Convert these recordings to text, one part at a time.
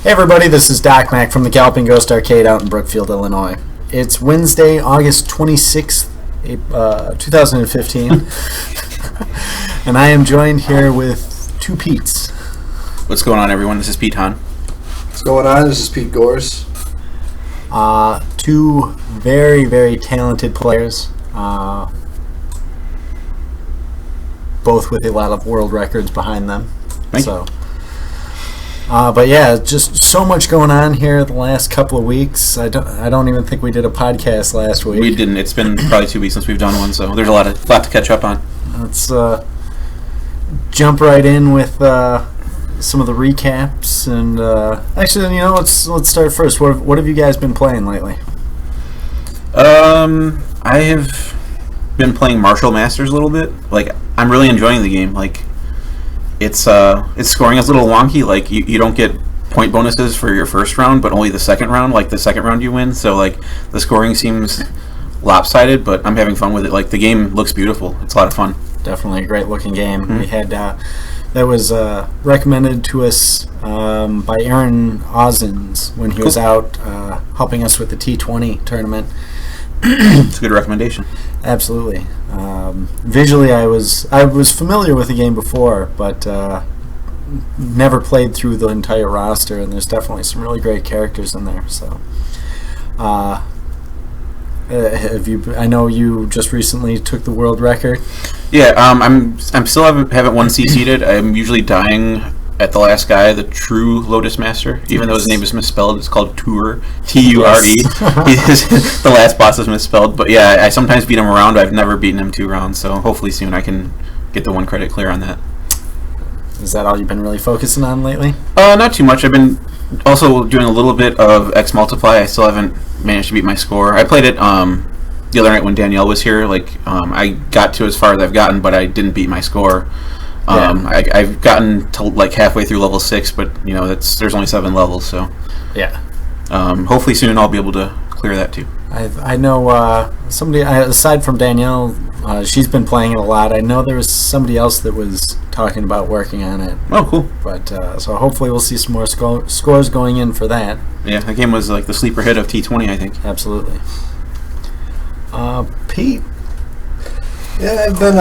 Hey everybody, this is Doc Mac from the Galloping Ghost Arcade out in Brookfield, Illinois. It's Wednesday, August 26th, 2015, and I am joined here with two Petes. What's going on, everyone? This is Pete Hahn. What's going on? This is Peter Gorz. Two very, very talented players, both with a lot of world records behind them. Thank you. But yeah, just so much going on here the last couple of weeks. I don't even think we did a podcast last week. We didn't. It's been probably 2 weeks since we've done one, so there's a lot to catch up on. Let's jump right in with some of the recaps. And actually, let's start first. What have you guys been playing lately? I have been playing Martial Masters a little bit. Like, I'm really enjoying the game. Like, its scoring is a little wonky. Like, you don't get point bonuses for your first round, but only the second round. Like, the second round you win. So, like, the scoring seems lopsided, but I'm having fun with it. Like, the game looks beautiful. It's a lot of fun. Definitely a great looking game. Mm-hmm. We had that was recommended to us by Aaron Ozens when he was out helping us with the T20 tournament. It's a good recommendation. Absolutely. Visually, I was familiar with the game before, but never played through the entire roster. And there's definitely some really great characters in there. So, have you? I know you just recently took the world record. Yeah, I'm still haven't won C-seeded. I'm usually dying at the last guy, the true Lotus Master. Even though his name is misspelled, it's called Ture, T-U-R-E. Yes. The last boss is misspelled. But yeah, I sometimes beat him a round. I've never beaten him 2 rounds, so hopefully soon I can get the 1 credit clear on that. Is that all you've been really focusing on lately? Not too much. I've been also doing a little bit of X Multiply. I still haven't managed to beat my score. I played it the other night when Danielle was here. Like, I got to as far as I've gotten, but I didn't beat my score. I've gotten to like halfway through level 6, but there's only 7 levels, so yeah. Hopefully soon I'll be able to clear that too. I know somebody aside from Danielle, she's been playing it a lot. I know there was somebody else that was talking about working on it. Oh, cool! But so hopefully we'll see some more scores going in for that. Yeah, that game was like the sleeper hit of T20, I think. Absolutely. Pete. Yeah, I've been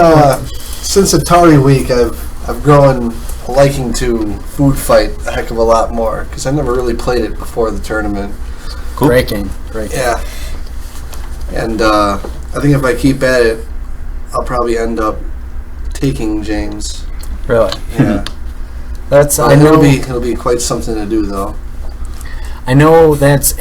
since Atari week. I've grown a liking to Food Fight a heck of a lot more because I never really played it before the tournament. Cool. Great game. Yeah, and I think if I keep at it, I'll probably end up taking James. Really? Yeah. It'll be quite something to do though. I know that's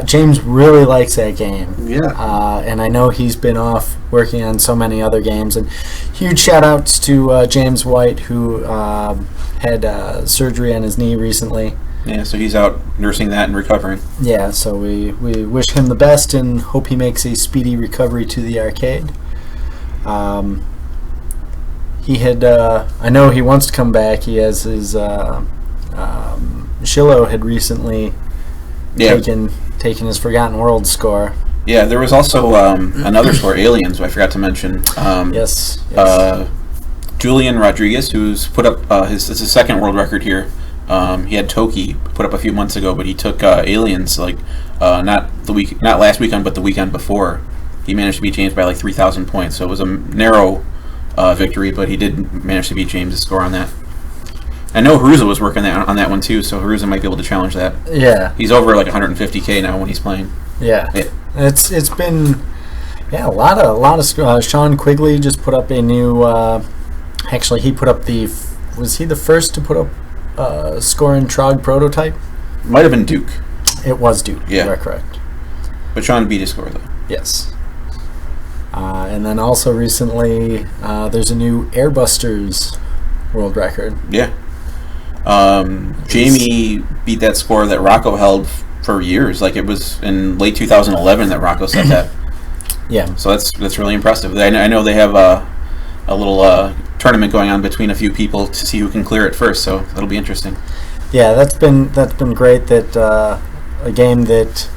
James really likes that game. Yeah. And I know he's been off working on so many other games. And huge shout outs to James White, who had surgery on his knee recently. Yeah, so he's out nursing that and recovering. Yeah, so we wish him the best and hope he makes a speedy recovery to the arcade. He had, I know he wants to come back. He has his, Shillo had recently taken his Forgotten World score. Yeah, there was also another score, Aliens, I forgot to mention. Yes. Julian Rodriguez, who's put up his second world record here. He had Toki put up a few months ago, but he took Aliens not last weekend, but the weekend before. He managed to beat James by like 3,000 points, so it was a narrow victory, but he did manage to beat James' score on that. I know Haruza was working on that one too, so Haruza might be able to challenge that. Yeah, he's over like 150k now when he's playing. Yeah. It's been a lot of Sean Quigley just put up a new. Actually, he put up was he the first to put up score in Trog prototype? Might have been Duke. It was Duke. Yeah, you are correct. But Sean beat his score though. Yes. And then also recently, there's a new Airbusters world record. Yeah. Jamie beat that score that Rocco held for years. Like, it was in late 2011 that Rocco set that. Yeah. So that's really impressive. I know they have a little tournament going on between a few people to see who can clear it first. So that'll be interesting. Yeah, that's been great. That a game that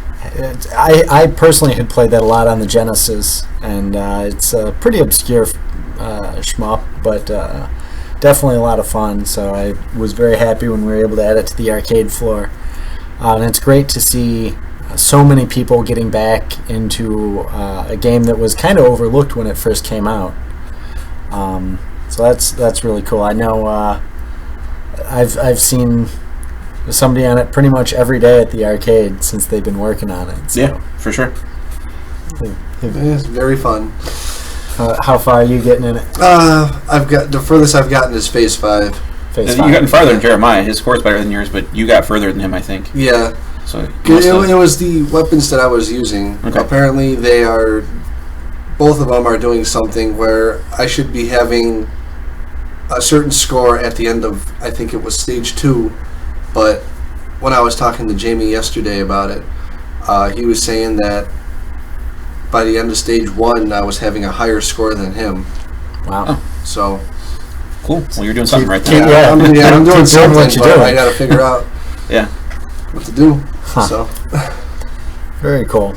I personally had played that a lot on the Genesis, and it's a pretty obscure shmup, but definitely a lot of fun. So I was very happy when we were able to add it to the arcade floor. And it's great to see so many people getting back into a game that was kind of overlooked when it first came out. So that's really cool. I know I've seen somebody on it pretty much every day at the arcade since they've been working on it. So. Yeah, for sure. It's very fun. How far are you getting in it? I've got the furthest I've gotten is phase 5. Phase You've gotten farther than Jeremiah. His score's better than yours, but you got further than him, I think. Yeah. So it was the weapons that I was using. Okay. Apparently, both of them are doing something where I should be having a certain score at the end of, I think it was stage 2, but when I was talking to Jamie yesterday about it, he was saying that by the end of stage 1, I was having a higher score than him. Wow. Oh. So cool. Well, you're doing something right there. Yeah, I'm doing something, what you're but doing. I got to figure out what to do. Huh. So very cool.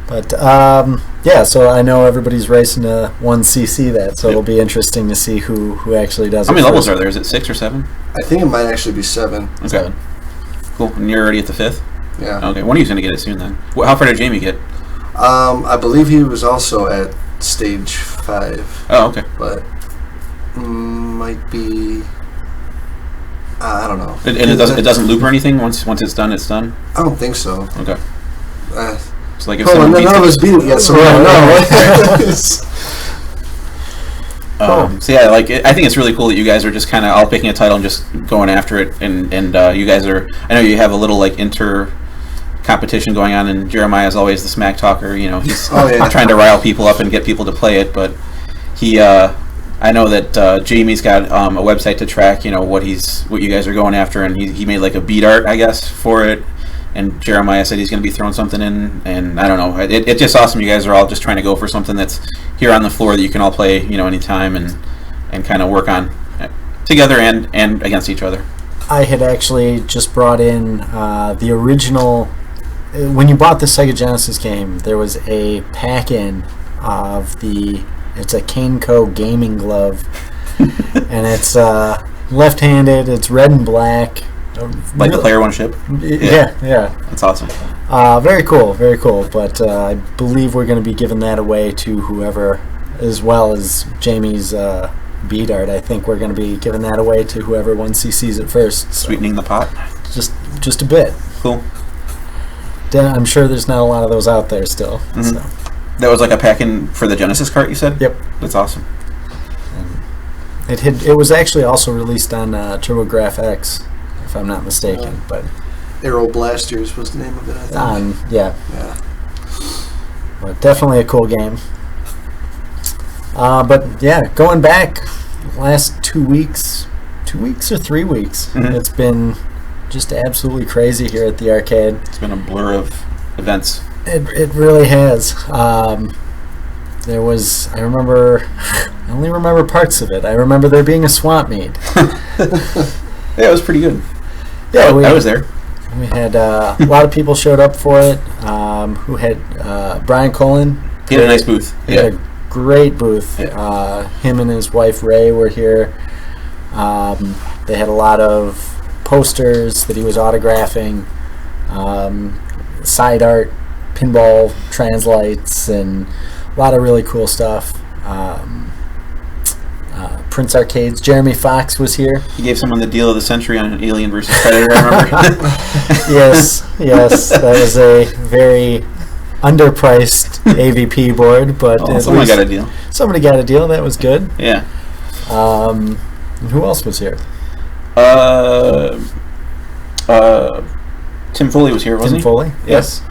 But so I know everybody's racing to 1cc that, so it'll be interesting to see who actually does it. How many levels first. are there? Is it 6 or 7? I think it might actually be 7. Okay. 7. Cool. And you're already at the 5th? Yeah. Okay. When are you going to get it soon then? How far did Jamie get? I believe he was also at stage 5. Oh, okay. But might be. I don't know. And it doesn't loop or anything once it's done. It's done. I don't think so. Okay. It's like if None someone beats of us beat it yet, so we don't know. So yeah, I think it's really cool that you guys are just kind of all picking a title and just going after it, and you guys are. I know you have a little inter competition going on, and Jeremiah's always the smack talker. He's trying to rile people up and get people to play it, but he. I know that Jamie's got a website to track, what you guys are going after, and he made a beat art, I guess, for it. And Jeremiah said he's going to be throwing something in, and I don't know. It's just awesome. You guys are all just trying to go for something that's here on the floor that you can all play, anytime, and kind of work on together and against each other. I had actually just brought in the original. When you bought the Sega Genesis game, there was a pack-in of the. It's a Kaneco gaming glove, and it's left-handed. It's red and black. Like the Player One ship? Yeah. That's awesome. Very cool. But I believe we're going to be giving that away to whoever, as well as Jamie's beat art. I think we're going to be giving that away to whoever 1cc's it first. So sweetening the pot? Just a bit. Cool. I'm sure there's not a lot of those out there still. Mm-hmm. So. That was a pack-in for the Genesis cart, you said? Yep. That's awesome. It was actually also released on TurboGrafx X, if I'm not mistaken. But Aero Blasters was the name of it, I think. Yeah. But definitely a cool game. But yeah, going back last 2 weeks or 3 weeks, it's been just absolutely crazy here at the arcade. It's been a blur of events. It really has. There was, I only remember parts of it. I remember there being a swamp meet. Yeah, it was pretty good. Yeah, I was there. We had a lot of people showed up for it. Who had Brian Colin. He had a nice booth. He had a great booth. Yeah. Him and his wife Ray were here. They had a lot of posters that he was autographing, side art, pinball translights, and a lot of really cool stuff. Prince Arcades. Jeremy Fox was here. He gave someone the deal of the century on an Alien vs. Predator, I remember. Yes. That was a very underpriced AVP board, but someone got a deal. Somebody got a deal. That was good. Yeah. Who else was here? Tim Foley was here, wasn't he? Tim Foley? Yes.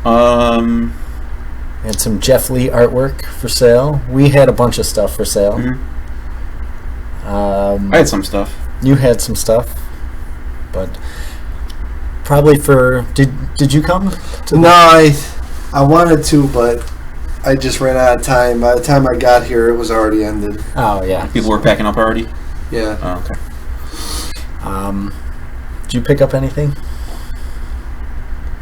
Had some Jeff Lee artwork for sale. We had a bunch of stuff for sale. Mm-hmm. I had some stuff. You had some stuff, but probably for did you come? No, I wanted to, but I just ran out of time. By the time I got here, it was already ended. Oh yeah. People were packing up already. Yeah. Oh, okay. Did you pick up anything?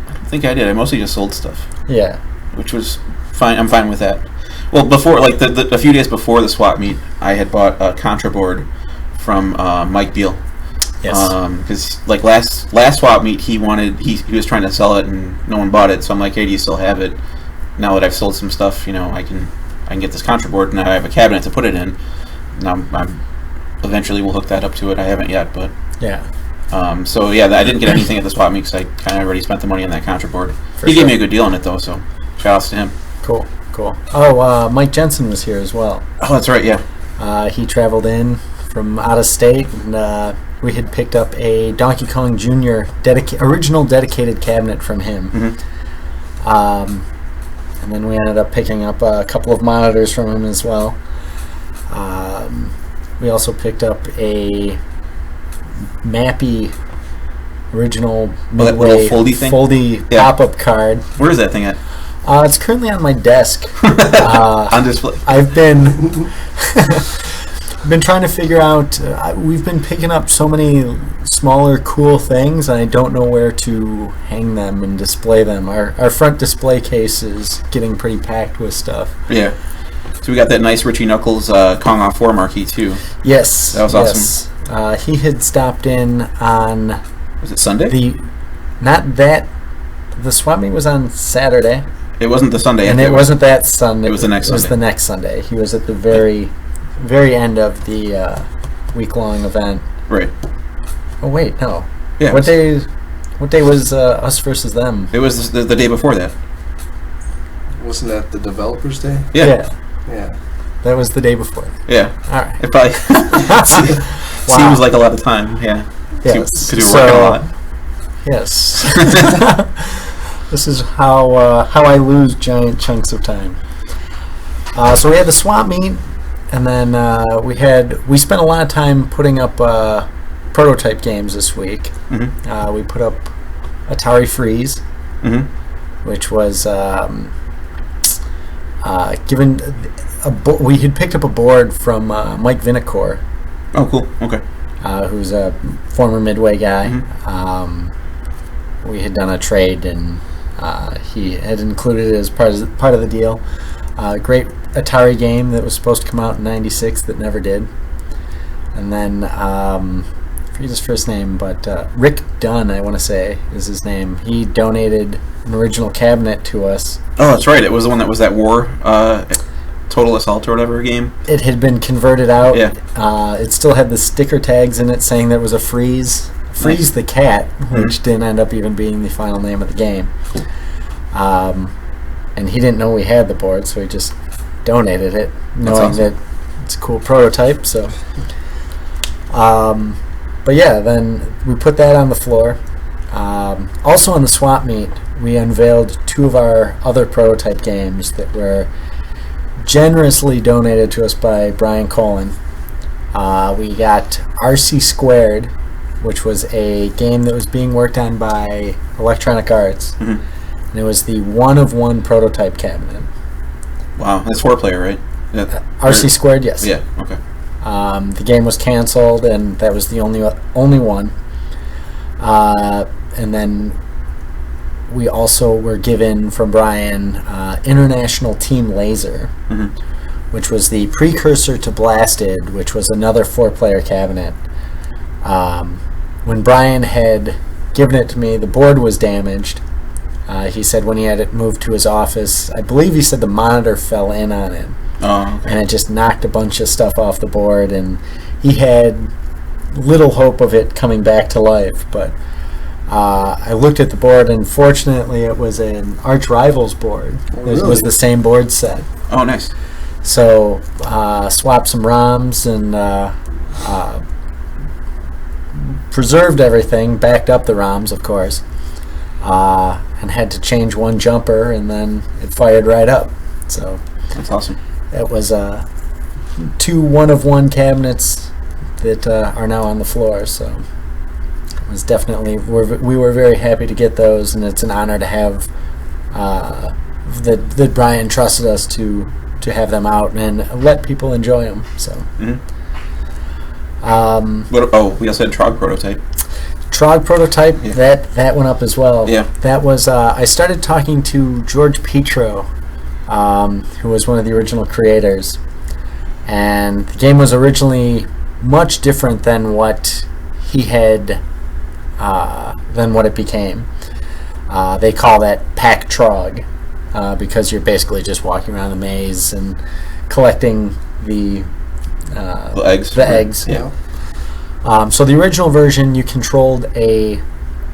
I don't think I did. I mostly just sold stuff. Yeah. Which was fine. I'm fine with that. Well, before, a few days before the swap meet, I had bought a Contra board from Mike Beal. Yes. Because like last swap meet, he was trying to sell it and no one bought it. So I'm like, hey, do you still have it? Now that I've sold some stuff, I can get this contra board. Now I have a cabinet to put it in. Now I'm eventually we'll hook that up to it. I haven't yet, but yeah. So yeah, I didn't get anything at the swap meet because I kind of already spent the money on that contra board. He gave me a good deal on it though, so shout outs to him. Cool. Oh, Mike Jensen was here as well. Oh, that's right. Yeah. He traveled in from out of state, and we had picked up a Donkey Kong Jr. original dedicated cabinet from him. Mm-hmm. And then we ended up picking up a couple of monitors from him as well. We also picked up a Mappy original Midway foldy pop-up card. Where is that thing at? It's currently on my desk. On display. I've been been trying to figure out. We've been picking up so many smaller, cool things, and I don't know where to hang them and display them. Our front display case is getting pretty packed with stuff. Yeah. So we got that nice Richie Knuckles Kong off 4 marquee too. Yes. That was awesome. He had stopped in on. Was it Sunday? The swap meet was on Saturday. It wasn't the Sunday. And it wasn't that Sunday. It was the next Sunday. It was the next Sunday. He was at the very end of the week-long event. Right. Oh, wait, no. Yeah. What day was us versus them? It was the day before that. Wasn't that the Developers Day? Yeah. That was the day before. Yeah. All right. It probably seems like a lot of time. Yeah. Yes. Because we were working a lot. Yes. This is how I lose giant chunks of time. So we had the swap meet, and then we spent a lot of time putting up prototype games this week. Mm-hmm. We put up Atari Freeze, mm-hmm. which was given we had picked up a board from Mike Vinacore. Oh, cool. Okay. Who's a former Midway guy. Mm-hmm. We had done a trade, and he had included it as part of the deal. Great Atari game that was supposed to come out in '96 that never did. And then, I forget his first name, but Rick Dunn, I want to say, is his name. He donated an original cabinet to us. Oh, that's right. It was the one that was that War Total Assault or whatever game. It had been converted out. Yeah. It still had the sticker tags in it saying there was a Freeze the Cat, which didn't end up even being the final name of the game. And he didn't know we had the board, so he just donated it, knowing that it's a cool prototype. So, but yeah, then we put that on the floor. Also on the swap meet, we unveiled 2 of our other prototype games that were generously donated to us by Brian Colin. We got RC Squared, which was a game that was being worked on by Electronic Arts. Mm-hmm. And it was the 1-of-1 prototype cabinet. Wow, that's 4-player, right? RC Squared, yes. Yeah, okay. The game was canceled, and that was the only one. And then we also were given from Brian International Team Laser, mm-hmm. which was the precursor to Blasted, which was another 4-player cabinet. When Brian had given it to me, the board was damaged. He said when he had it moved to his office, I believe he said the monitor fell in on it. Oh, okay. And it just knocked a bunch of stuff off the board, and he had little hope of it coming back to life. But I looked at the board, and fortunately it was an Arch Rivals board. Really? It was the same board set. Oh, nice. So swapped some ROMs and preserved everything, backed up the ROMs, of course, and had to change one jumper, and then it fired right up. So that's awesome. It was 2 1-of-1 cabinets that are now on the floor. So it was definitely we were very happy to get those, and it's an honor to have that Brian trusted us to have them out and let people enjoy them. So. Mm-hmm. We also had Trog Prototype. Trog Prototype, yeah. that went up as well. Yeah. That was I started talking to George Petro, who was one of the original creators, and the game was originally much different than what he had than what it became. They call that pack trog because you're basically just walking around the maze and collecting the eggs. The eggs. Yeah. So the original version, you controlled a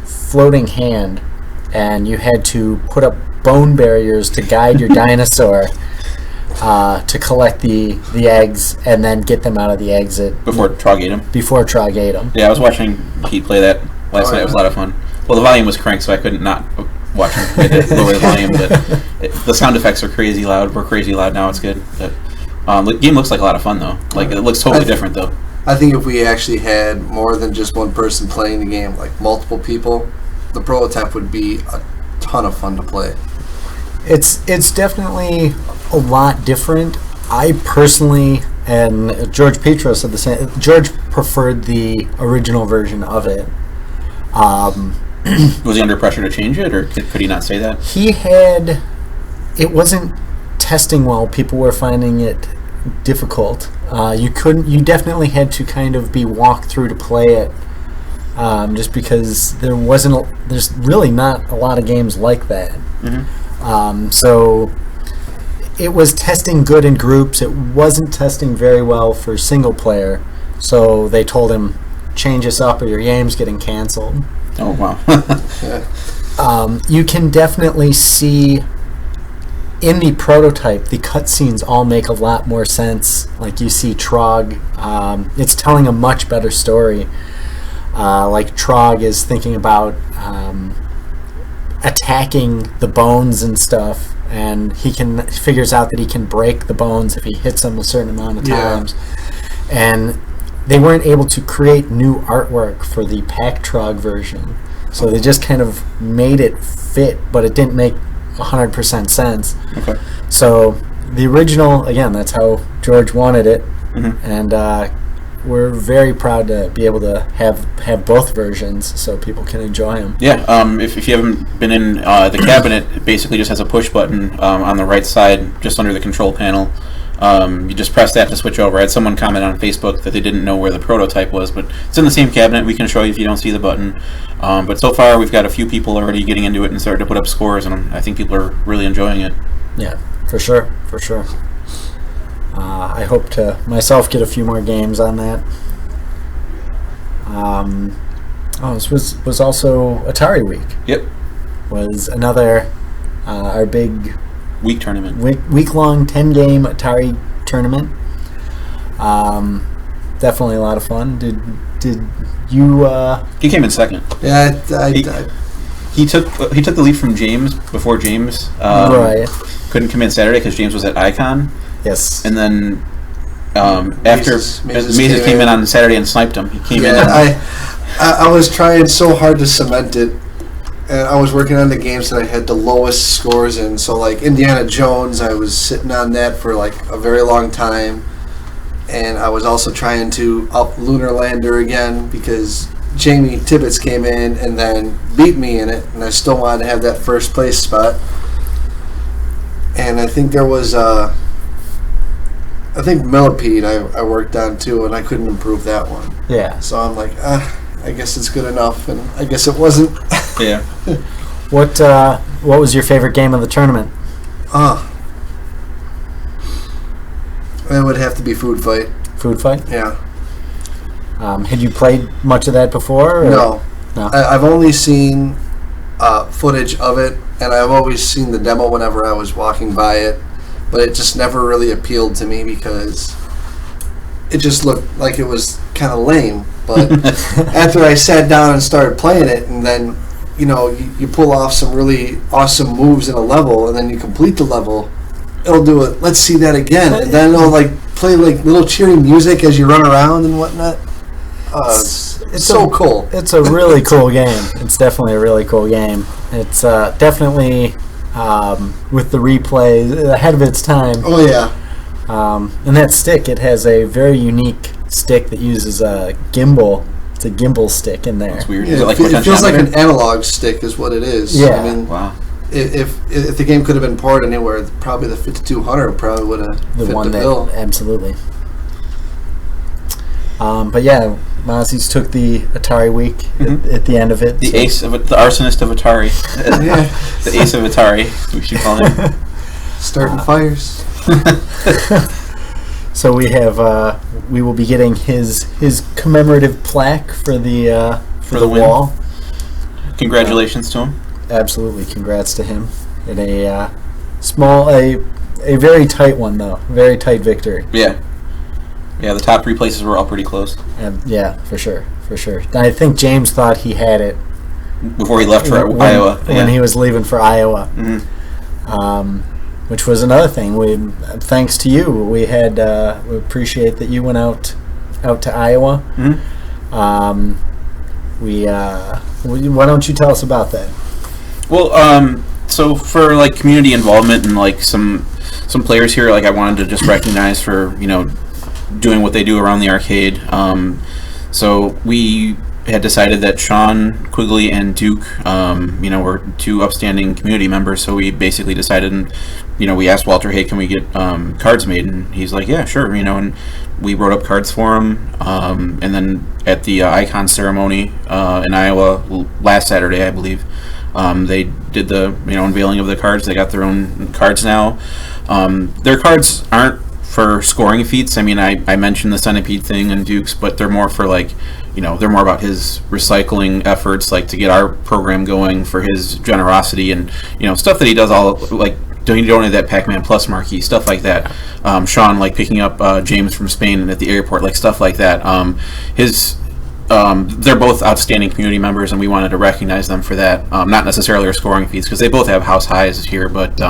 floating hand, and you had to put up bone barriers to guide your dinosaur to collect the eggs and then get them out of the exit Before Trog ate him. before Trog ate them. Yeah, I was watching Pete play that last night. It was a lot of fun. Well, the volume was cranked, so I couldn't not watch him lower the volume. But the sound effects are crazy loud. We're crazy loud now. It's good. But the game looks like a lot of fun, though. Like, it looks totally different, though. I think if we actually had more than just one person playing the game, like multiple people, the prototype would be a ton of fun to play. It's definitely a lot different. I personally, and George Petro said the same. George preferred the original version of it. Was he under pressure to change it, or could he not say that? It wasn't testing well. People were finding it difficult. You definitely had to kind of be walked through to play it, just because there's really not a lot of games like that. Mm-hmm. So it was testing good in groups. It wasn't testing very well for single player. So they told him, change this up or your game's getting canceled. Oh, wow. Yeah. You can definitely see in the prototype, the cutscenes all make a lot more sense. Like you see Trog, it's telling a much better story. Like Trog is thinking about attacking the bones and stuff, and he figures out that he can break the bones if he hits them a certain amount of times. And they weren't able to create new artwork for the Pack Trog version, so they just kind of made it fit, but it didn't make 100% sense. Okay. So the original, again, that's how George wanted it, Mm-hmm. and we're very proud to be able to have both versions so people can enjoy them. Yeah, if you haven't been in the cabinet, it basically just has a push button on the right side, just under the control panel. You just press that to switch over. I had someone comment on Facebook that they didn't know where the prototype was, but it's in the same cabinet. We can show you if you don't see the button. But so far, we've got a few people already getting into it and starting to put up scores, and I think people are really enjoying it. Yeah, for sure. I hope to myself get a few more games on that. This was also Atari Week. Yep. Was another our big Week tournament. week-long 10-game Atari tournament. Definitely a lot of fun. Did you? He came in second. Yeah, He took the lead from James before James Right. couldn't come in Saturday because James was at Icon. Yes. And then after Mazes came in on Saturday and sniped him. He came in. I was trying so hard to cement it, and I was working on the games that I had the lowest scores in. So like Indiana Jones, I was sitting on that for like a very long time, and I was also trying to up Lunar Lander again because Jamie Tibbetts came in and then beat me in it, and I still wanted to have that first place spot. And I think there was I think Millipede I worked on too, and I couldn't improve that one. Yeah. So I'm like, I guess it's good enough, and I guess it wasn't. Yeah. What was your favorite game of the tournament? It would have to be Food Fight. Food Fight? Yeah. Had you played much of that before? Or? No. No. I've only seen footage of it, and I've always seen the demo whenever I was walking by it, but it just never really appealed to me because it just looked like it was kind of lame. But after I sat down and started playing it, and then you pull off some really awesome moves in a level, and then you complete the level, it'll do it. Let's see that again, and then it'll play little cheery music as you run around and whatnot. It's so cool. It's a really cool game. It's definitely a really cool game. It's definitely with the replay ahead of its time. Oh yeah. And that stick, it has a very unique stick that uses a gimbal. It's a gimbal stick in there. That's weird. Yeah, Is it like it feels like potentiometer? an analog stick is what it is. Yeah. I mean, Wow. If the game could have been ported anywhere, probably the 5200 probably would have The fit one the that bill. absolutely. But yeah, Mozzie's took the Atari week at the end of it. The ace of it, the arsonist of Atari. The ace of Atari, we should call him. Starting fires. So we will be getting his commemorative plaque for the wall. Congratulations to him. Absolutely, congrats to him in a very tight one though, very tight victory. Yeah, the top 3 places were all pretty close. Yeah, for sure. I think James thought he had it before he left for Iowa. When he was leaving for Iowa. Which was another thing. Thanks to you, we appreciate that you went out to Iowa. Why don't you tell us about that? Well, so for like community involvement and like some players here, like I wanted to just recognize for doing what they do around the arcade. So we had decided that Sean Quigley and Duke, were 2 upstanding community members. So we basically decided, and we asked Walter, hey, can we get cards made? And he's like, yeah, sure. And we wrote up cards for him. And then at the icon ceremony in Iowa last Saturday, I believe, they did the unveiling of the cards. They got their own cards now. Their cards aren't for scoring feats. I mean, I mentioned the centipede thing and Duke's, but they're more for like, they're more about his recycling efforts, like to get our program going, for his generosity and, stuff that he does, all like he donated that Pac-Man Plus marquee, stuff like that. Sean, like picking up James from Spain at the airport, like stuff like that. They're both outstanding community members, and we wanted to recognize them for that. Not necessarily our scoring feats, because they both have house highs here, but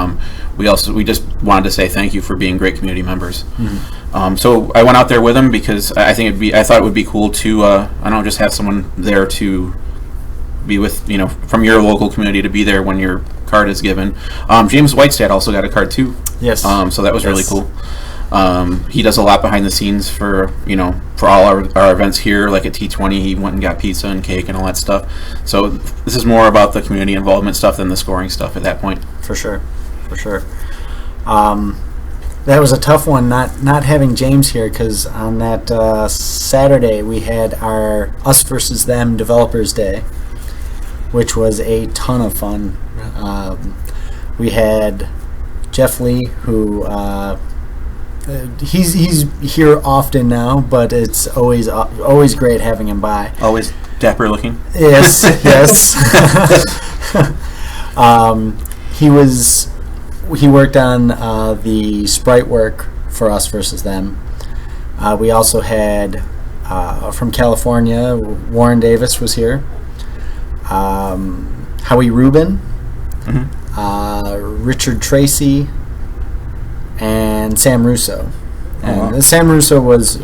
we just wanted to say thank you for being great community members. So I went out there with them because I thought it would be cool to just have someone there to be with, from your local community, to be there when your card is given. James Whitestad also got a card too. Yes. So that was really cool. He does a lot behind the scenes for all our events here, like at T20. He went and got pizza and cake and all that stuff. So this is more about the community involvement stuff than the scoring stuff at that point. For sure. That was a tough one, not having James here, because on that Saturday we had our Us versus Them Developers Day, which was a ton of fun. We had Jeff Lee, who he's here often now, but it's always great having him by. Always dapper looking. Yes. He worked on the sprite work for Us versus Them. We also had from California, Warren Davis was here. Howie Rubin, Richard Tracy, and Sam Russo. And Sam Russo was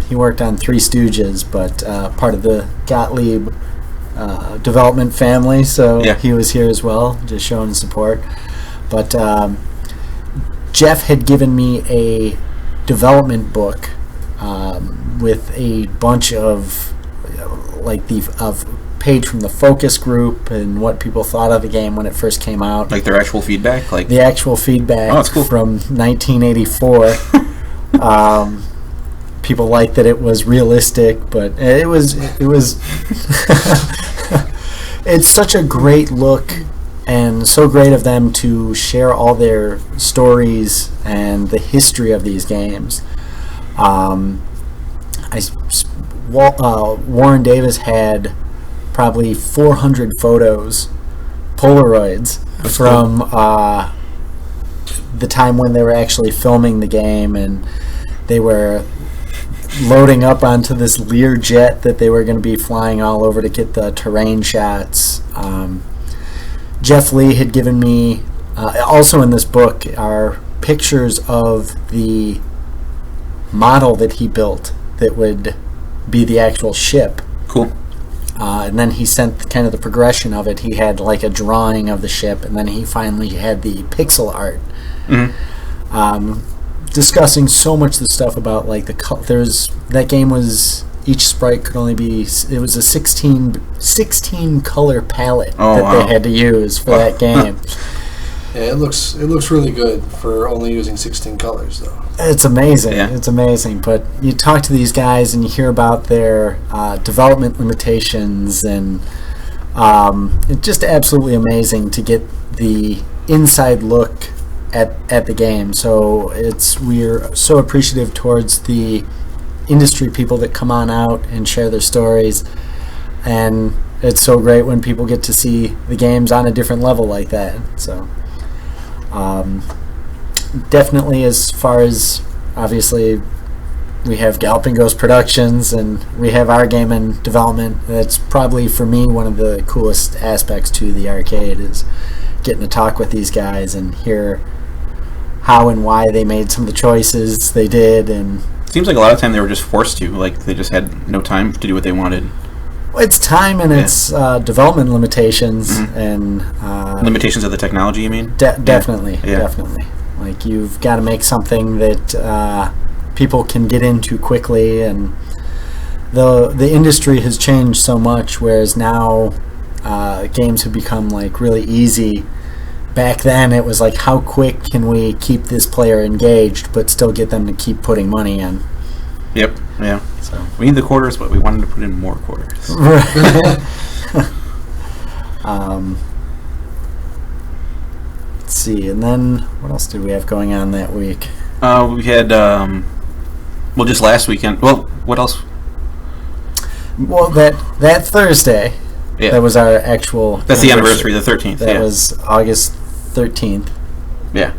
he worked on Three Stooges, but part of the Gottlieb development family, so he was here as well, just showing support. But Jeff had given me a development book with a bunch of page from the focus group and what people thought of the game when it first came out. Like their actual feedback? Like the actual feedback that's cool. From 1984. People liked that it was realistic, but it was it's such a great look, and so great of them to share all their stories and the history of these games. Warren Davis had probably 400 photos, Polaroids, from the time when they were actually filming the game, and they were loading up onto this Lear jet that they were going to be flying all over to get the terrain shots. Jeff Lee had given me, also in this book, are pictures of the model that he built that would be the actual ship. Cool. And then he sent kind of the progression of it. He had like a drawing of the ship, and then he finally had the pixel art. Discussing so much of the stuff about like that game was, each sprite could only be, it was a 16 color palette they had to use for that game. Yeah, it looks really good for only using 16 colors, though. It's amazing. Yeah. It's amazing. But you talk to these guys and you hear about their development limitations, and it's just absolutely amazing to get the inside look at the game. So we're so appreciative towards the industry people that come on out and share their stories, and it's so great when people get to see the games on a different level like that. So definitely, as far as obviously we have Galloping Ghost Productions and we have our game in development, that's probably for me one of the coolest aspects to the arcade, is getting to talk with these guys and hear how and why they made some of the choices they did. And it seems like a lot of time they were just forced to, like they just had no time to do what they wanted. It's time and it's development limitations and limitations of the technology, you mean? Definitely. Yeah. Like, you've got to make something that people can get into quickly, and the industry has changed so much, whereas now games have become like really easy. Back then it was like, how quick can we keep this player engaged but still get them to keep putting money in? Yep. Yeah. So we need the quarters, but we wanted to put in more quarters. Let's see, and then what else did we have going on that week? We had just last weekend. Well, what else? Well, that Thursday, that was our actual. That's the anniversary, the 13th. That was August 13th. Yeah,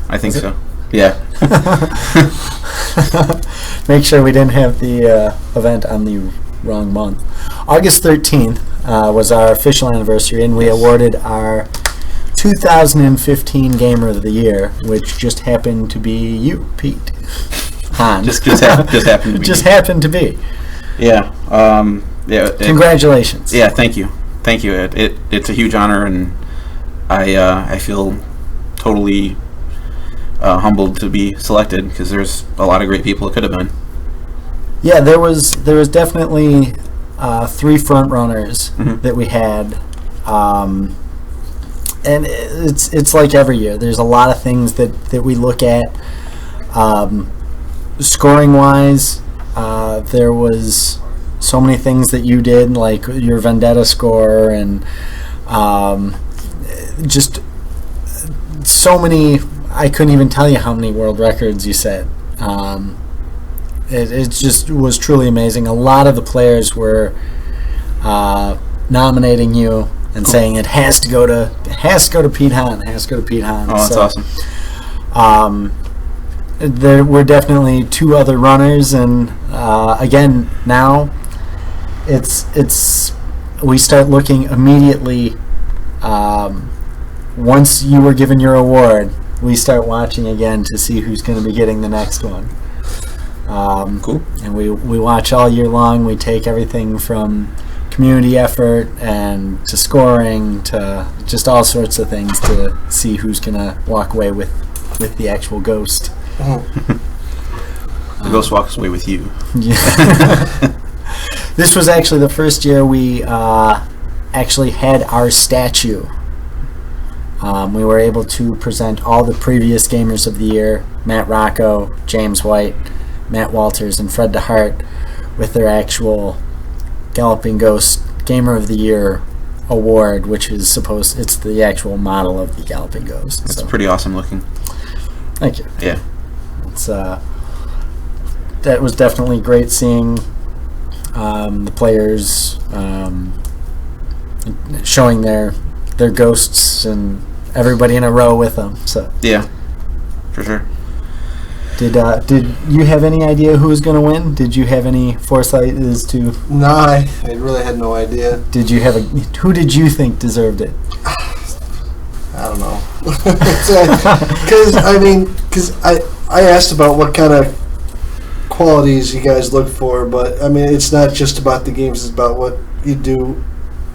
I think so. Yeah. Make sure we didn't have the event on the wrong month. August 13th was our official anniversary, and we awarded our 2015 Gamer of the Year, which just happened to be you, Pete. Han. Just happened to be. Just happened to be. Yeah. Congratulations. Yeah. Thank you. It's a huge honor, and I feel totally humbled to be selected, because there's a lot of great people it could have been. Yeah, there was definitely 3 front runners that we had, and it's like every year. There's a lot of things that we look at. Scoring wise, there was so many things that you did, like your Vendetta score, and just so many. I couldn't even tell you how many world records you set. It just was truly amazing. A lot of the players were nominating you and saying it has to go to Pete Hahn. Oh, that's awesome. There were definitely 2 other runners, and again now it's we start looking immediately. Once you were given your award, we start watching again to see who's going to be getting the next one. Cool. And we watch all year long. We take everything from community effort and to scoring to just all sorts of things to see who's going to walk away with the actual ghost. The ghost walks away with you. Yeah. This was actually the first year we actually had our statue. We were able to present all the previous Gamers of the Year, Matt Rocco, James White, Matt Walters, and Fred DeHart, with their actual Galloping Ghost Gamer of the Year award, which is it's the actual model of the Galloping Ghost. It's pretty awesome looking. Thank you. Yeah. It's that was definitely great seeing the players showing their ghosts and everybody in a row with them. So yeah, for sure. Did you have any idea who was going to win? Did you have any foresight as to? No, I really had no idea. Did you have who did you think deserved it? I don't know. Because I asked about what kind of qualities you guys look for, but I mean, it's not just about the games, it's about what you do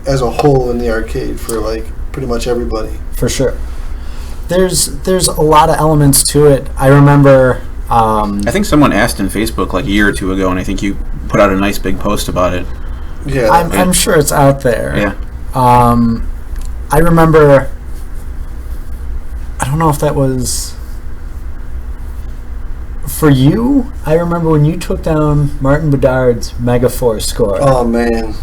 as a whole in the arcade for like pretty much everybody. For sure. There's a lot of elements to it. I remember I think someone asked in Facebook like a year or 2 ago, and I think you put out a nice big post about it. Yeah. I'm sure it's out there. Yeah. I remember don't know if that was for you. I remember when you took down Martin Bedard's Megaforce score. Oh man,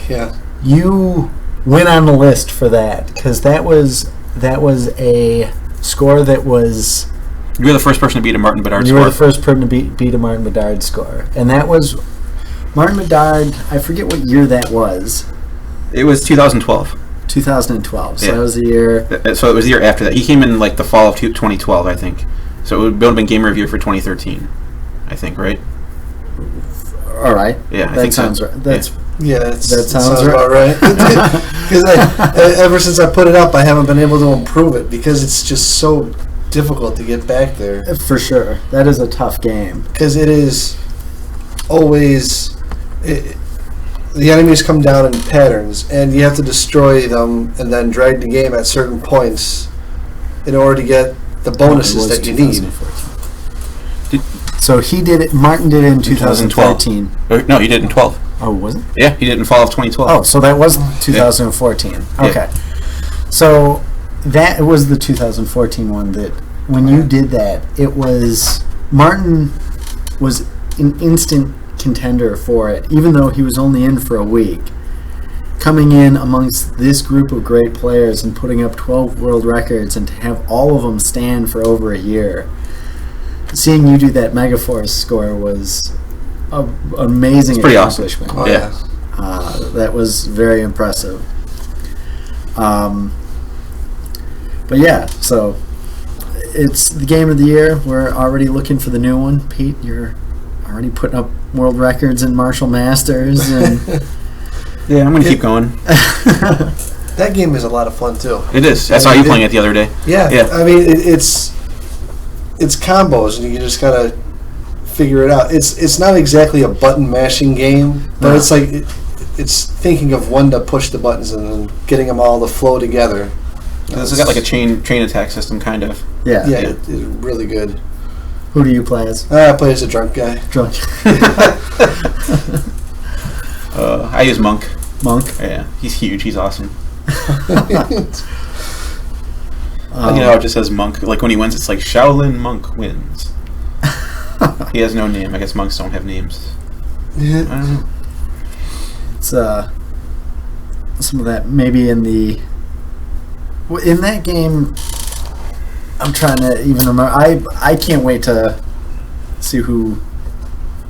yeah. You went on the list for that because that was a score that was. You were the first person to beat a Martin Bedard You score. were the first person to beat a Martin Bedard score, and that was Martin Bedard. I forget what year that was. It was 2012. 2012. So Yeah. that was the year. So it was the year after that. He came in like the fall of 2012, I think. So it would have been Game Review for 2013, I think, right? All right. Yeah, I that think sounds so. right. That's That sounds about right. Because ever since I put it up, I haven't been able to improve it because it's just so difficult to get back there. for sure. That is a tough game. Because it is always the enemies come down in patterns, and you have to destroy them and then drag the game at certain points in order to get the bonuses that you need. So he did it. Martin did it in 2013. No, he did it in 12. Oh, was it? Yeah, he did it in fall of 2012. Oh, so that was 2014. Okay. So that was the 2014 one that when you did that, it was Martin was an instant contender for it, even though he was only in for a week. Coming in amongst this group of great players and putting up 12 world records and to have all of them stand for over a year. Seeing you do that Megaforce score was an amazing pretty accomplishment. awesome. Yeah. That was very impressive. But yeah, so it's the game of the year. We're already looking for the new one. Pete, you're already putting up world records in Marshall Masters. And Yeah, I'm going to keep going. That game is a lot of fun too. It is. I saw you playing it the other day. Yeah, Yeah. I mean it's combos, and you just gotta figure it out. It's not exactly a button mashing game, but No. it's like it's thinking of when to push the buttons and then getting them all to flow together. This has got like a chain attack system, kind of. yeah. Yeah, it's really good. Who do you play as? I play as a drunk guy. Drunk. I use Monk. Monk. Yeah, he's huge. He's awesome. Um, You know, it just says Monk. Like when he wins, it's like Shaolin Monk wins. He has no name. I guess monks don't have names. I Yeah. don't know. It's some of that maybe in that game. I'm trying to even remember. I can't wait to see who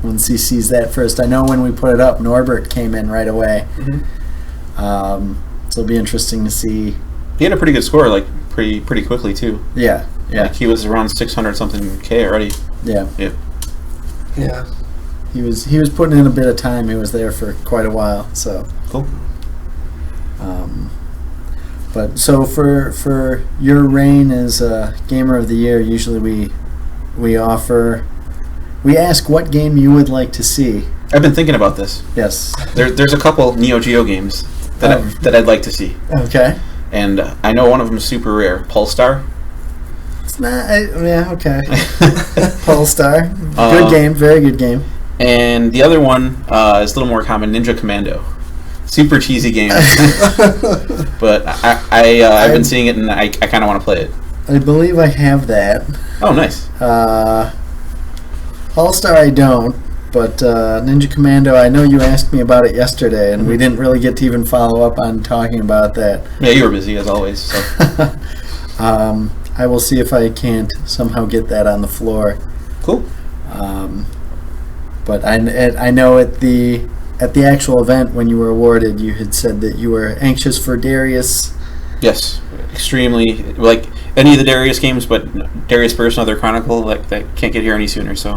once he sees that first. I know when we put it up, Norbert came in right away. So it'll be interesting to see. He had a pretty good score, like pretty quickly too. Yeah, yeah, Like he was around 600 something K already. yeah. Yeah. Yeah. He was putting in a bit of time. He was there for quite a while. So Cool. But so for your reign as Gamer of the Year, usually we ask what game you would like to see. I've been thinking about this. Yes. There's a couple Neo Geo games that I'd like to see, Okay. and I know one of them is super rare. Polestar. It's not. Yeah. Okay. Polestar. Good game. Very good game. And the other one is a little more common, Ninja Commando. Super cheesy game. But I've been seeing it, and I kind of want to play it. I believe I have that. Oh, nice. Polestar I don't, but Ninja Commando, I know you asked me about it yesterday, and we didn't really get to even follow up on talking about that. Yeah, you were busy, as always. So. I will see if I can't somehow get that on the floor. Cool. But I know at the actual event when you were awarded, you had said that you were anxious for Darius. Yes, extremely. Like any of the Darius games, but Darius Burst and Other Chronicle, like that can't get here any sooner. So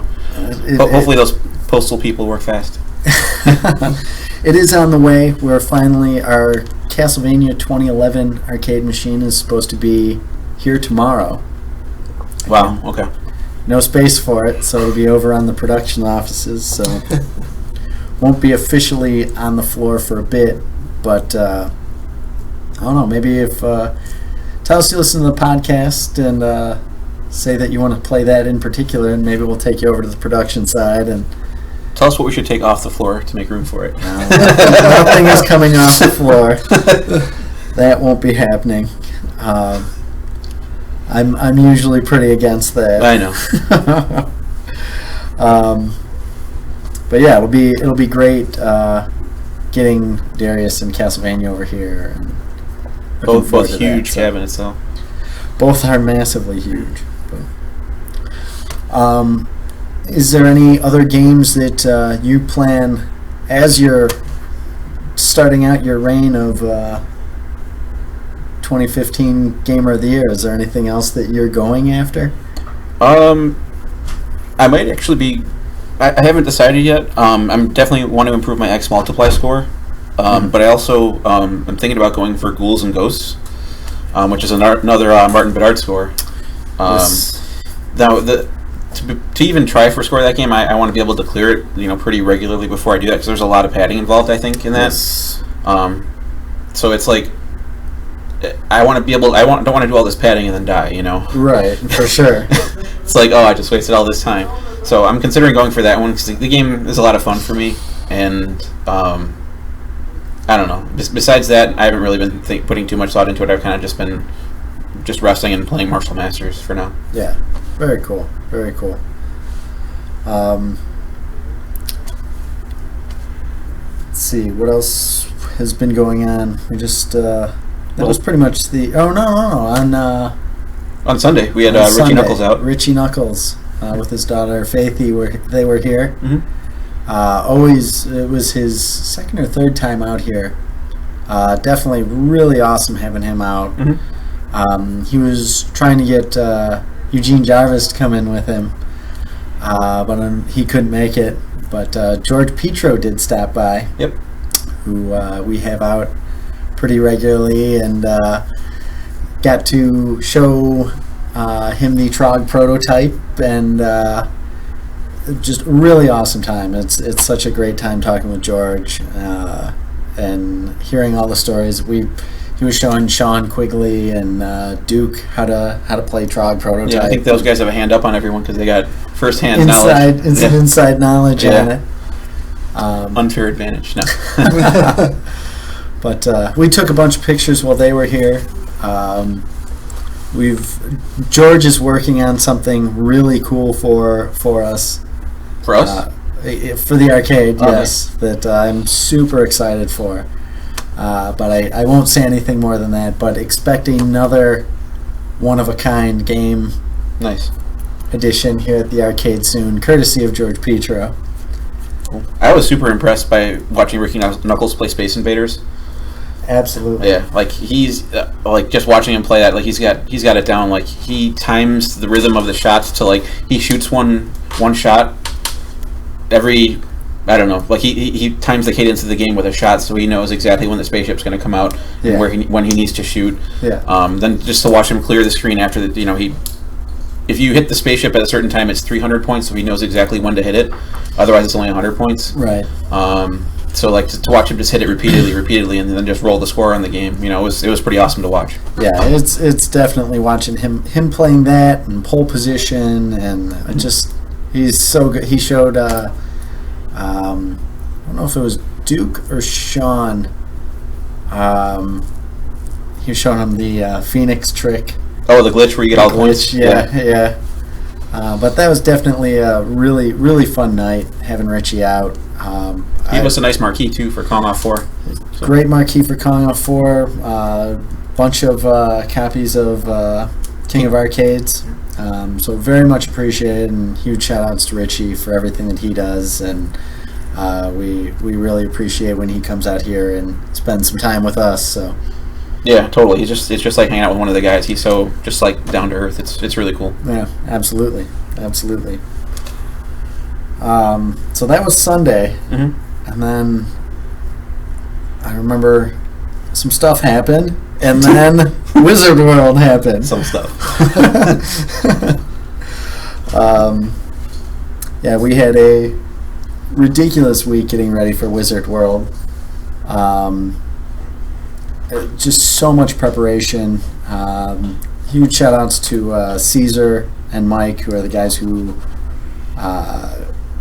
hopefully those postal people work fast. It is on the way. We're finally, our Castlevania 2011 arcade machine is supposed to be here tomorrow. Wow. Okay. No space for it, so it'll be over on the production offices. So won't be officially on the floor for a bit, but I don't know. Maybe if tell us you listen to the podcast and say that you want to play that in particular, and maybe we'll take you over to the production side and Tell us what we should take off the floor to make room for it. nothing is coming off the floor. That won't be happening. I'm usually pretty against that. I know. But yeah, it'll be great getting Darius and Castlevania over here. And both huge cabinets, though. Both are massively huge. But, is there any other games that you plan as you're starting out your reign of 2015 Gamer of the Year? Is there anything else that you're going after? I might actually be. I haven't decided yet. I'm definitely want to improve my X multiply score, but I also I'm thinking about going for Ghouls and Ghosts, which is another Martin Bedard score. Now to even try for a score of that game, I want to be able to clear it, pretty regularly before I do that, because there's a lot of padding involved, I think, in that. Yes. So it's like I want to be able. Don't want to do all this padding and then die, Right, for sure. It's like, I just wasted all this time. So I'm considering going for that one because the game is a lot of fun for me, and I don't know. Besides that, I haven't really been putting too much thought into it. I've kind of just been resting and playing Martial Masters for now. Yeah, very cool, very cool. Let's see, what else has been going on? We just that was pretty much the. Oh no! On Sunday we had Richie Knuckles out. Richie Knuckles with his daughter Faithy. They were here. Mm-hmm. It was his second or third time out here. Definitely really awesome having him out. Mm-hmm. He was trying to get Eugene Jarvis to come in with him, but he couldn't make it. But George Petro did stop by. Yep. Who we have out pretty regularly, and got to show him the Trog prototype, and just really awesome time. It's such a great time talking with George and hearing all the stories. He was showing Sean Quigley and Duke how to play Trog prototype. Yeah, I think those guys have a hand up on everyone because they got first-hand knowledge. Inside knowledge on it. Unfair advantage, no. But we took a bunch of pictures while they were here. George is working on something really cool for us. For us? For the arcade, okay. Yes. That I'm super excited for. But I won't say anything more than that. But expecting another one-of-a-kind game nice edition here at the arcade soon, courtesy of George Petro. I was super impressed by watching Ricky Knuckles play Space Invaders. Absolutely. Yeah, like he's just watching him play that. Like he's got it down. Like he times the rhythm of the shots to he shoots one shot every. I don't know. Like he times the cadence of the game with a shot, so he knows exactly when the spaceship's going to come out and when he needs to shoot. Yeah. Then just to watch him clear the screen after he. If you hit the spaceship at a certain time, it's 300 points, so he knows exactly when to hit it. Otherwise, it's only 100 points. Right. So to watch him just hit it repeatedly, and then just roll the score on the game, it was pretty awesome to watch. Yeah, it's definitely watching him playing that and pole position, and he's so good. He showed I don't know if it was Duke or Sean. He was showing him the Phoenix trick. Oh, the glitch where you get all the points? Yeah. But that was definitely a really, really fun night, having Richie out. He gave us a nice marquee, too, for Kong Off 4. So. Great marquee for Kong Off 4. Bunch of copies of King of Arcades. So very much appreciated, and huge shout-outs to Richie for everything that he does. And we really appreciate when he comes out here and spends some time with us. So. Yeah, totally. It's just like hanging out with one of the guys. He's so just down to earth. It's really cool. Yeah, absolutely. So that was Sunday, and then I remember some stuff happened, and then Wizard World happened. Some stuff. Yeah, we had a ridiculous week getting ready for Wizard World. Just so much preparation. Huge shout outs to Caesar and Mike, who are the guys who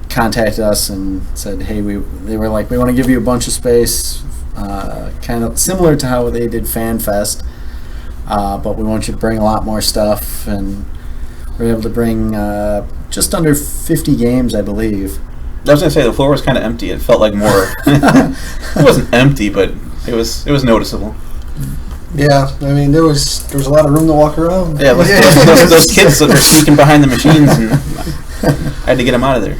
contacted us and said, hey, they were like, we want to give you a bunch of space, kind of similar to how they did FanFest. but we want you to bring a lot more stuff, and we're able to bring just under 50 games, I believe. I was going to say, the floor was kind of empty. It felt like more... It wasn't empty, but it was noticeable. Yeah, I mean, there was a lot of room to walk around. Yeah, those kids that were sneaking behind the machines, and I had to get them out of there.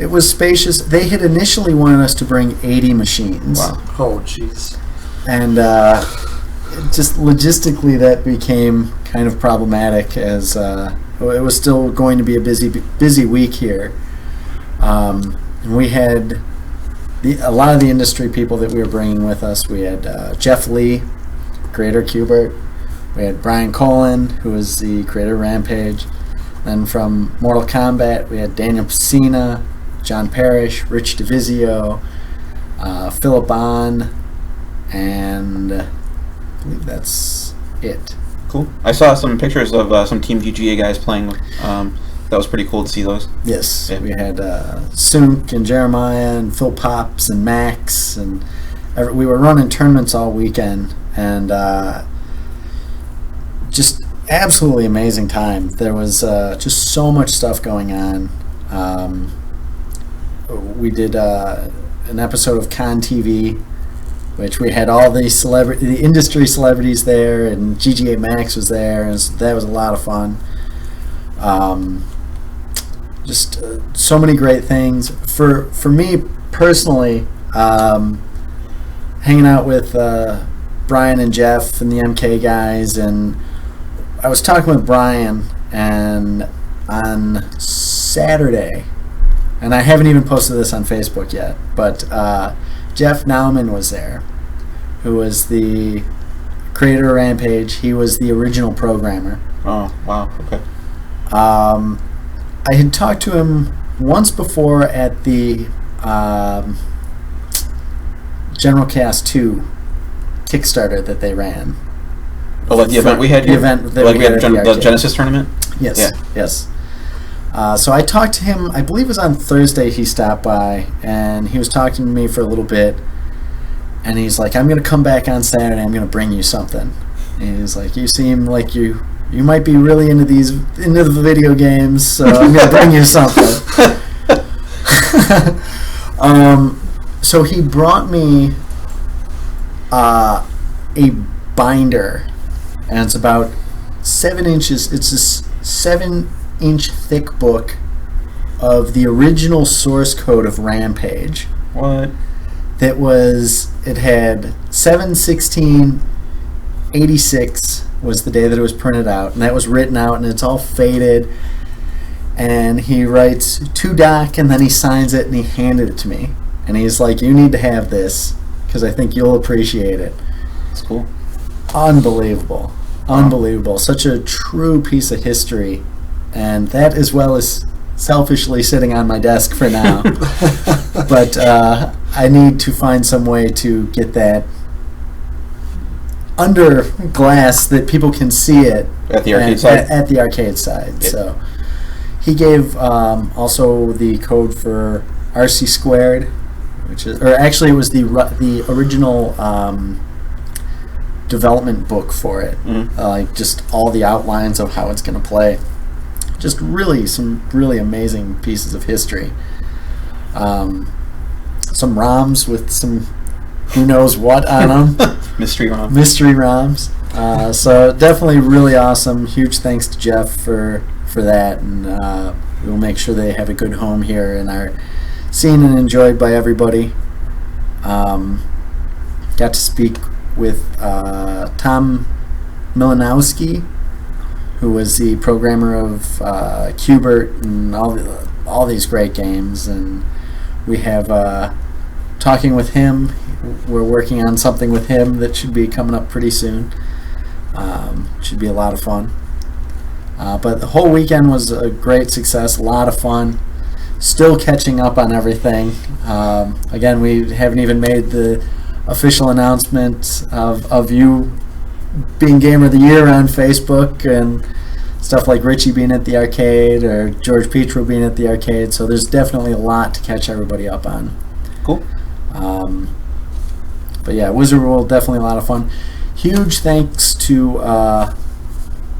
It was spacious. They had initially wanted us to bring 80 machines. Wow. Oh, jeez. And just logistically, that became kind of problematic, as it was still going to be a busy week here. And we had a lot of the industry people that we were bringing with us. We had Jeff Lee, creator Qbert. We had Brian Colin, who is the creator of Rampage. Then from Mortal Kombat, we had Daniel Pesina, John Parrish, Rich DeVizio, Philip Bond, and I believe that's it. Cool. I saw some pictures of some Team GGA guys playing. That was pretty cool to see those. Yes. Yeah. We had Sunk and Jeremiah and Phil Pops and Max, and we were running tournaments all weekend, and just absolutely amazing time. There was just so much stuff going on. We did an episode of Con TV, which we had all the industry celebrities there, and GGA Max was there, and that was a lot of fun. Just so many great things. For me personally, hanging out with Brian and Jeff and the MK guys, and I was talking with Brian and on Saturday, and I haven't even posted this on Facebook yet, but Jeff Nauman was there, who was the creator of Rampage. He was the original programmer. Oh, wow. Okay. I had talked to him once before at the General Cast 2 Kickstarter that they ran. Oh, like the event we had here? The event that like we had at the Genesis tournament? Yes, yeah. Yes. So I talked to him, I believe it was on Thursday he stopped by, and he was talking to me for a little bit, and he's like, I'm going to come back on Saturday, I'm going to bring you something. And he's like, you seem like you might be really into the video games, so I'm going to bring you something. So he brought me a binder, and it's about 7 inches. It's a 7-inch thick book of the original source code of Rampage. What? It had 7/16/86 was the day that it was printed out, and that was written out, and it's all faded, and he writes to Doc, and then he signs it, and he handed it to me, and he's like, you need to have this because I think you'll appreciate it. That's cool. Unbelievable. Such a true piece of history, and that, as well as selfishly sitting on my desk for now. But I need to find some way to get that under glass that people can see it at the arcade side. At the arcade side. Yeah. So he gave also the code for RC Squared, which is, or actually it was the original development book for it, like just all the outlines of how it's going to play. Just really some really amazing pieces of history. Some ROMs with some who knows what on them. Mystery ROMs. So definitely really awesome. Huge thanks to Jeff for that, and we'll make sure they have a good home here and are seen and enjoyed by everybody. Got to speak with Tom Milanowski, who was the programmer of Qbert and all these great games, and we have talking with him. We're working on something with him that should be coming up pretty soon. Should be a lot of fun. But the whole weekend was a great success, a lot of fun. Still catching up on everything. Again, we haven't even made the official announcement of you being Gamer of the Year on Facebook, and stuff like Richie being at the arcade or George Petro being at the arcade. So there's definitely a lot to catch everybody up on. Cool. But yeah, Wizard World, definitely a lot of fun. huge thanks to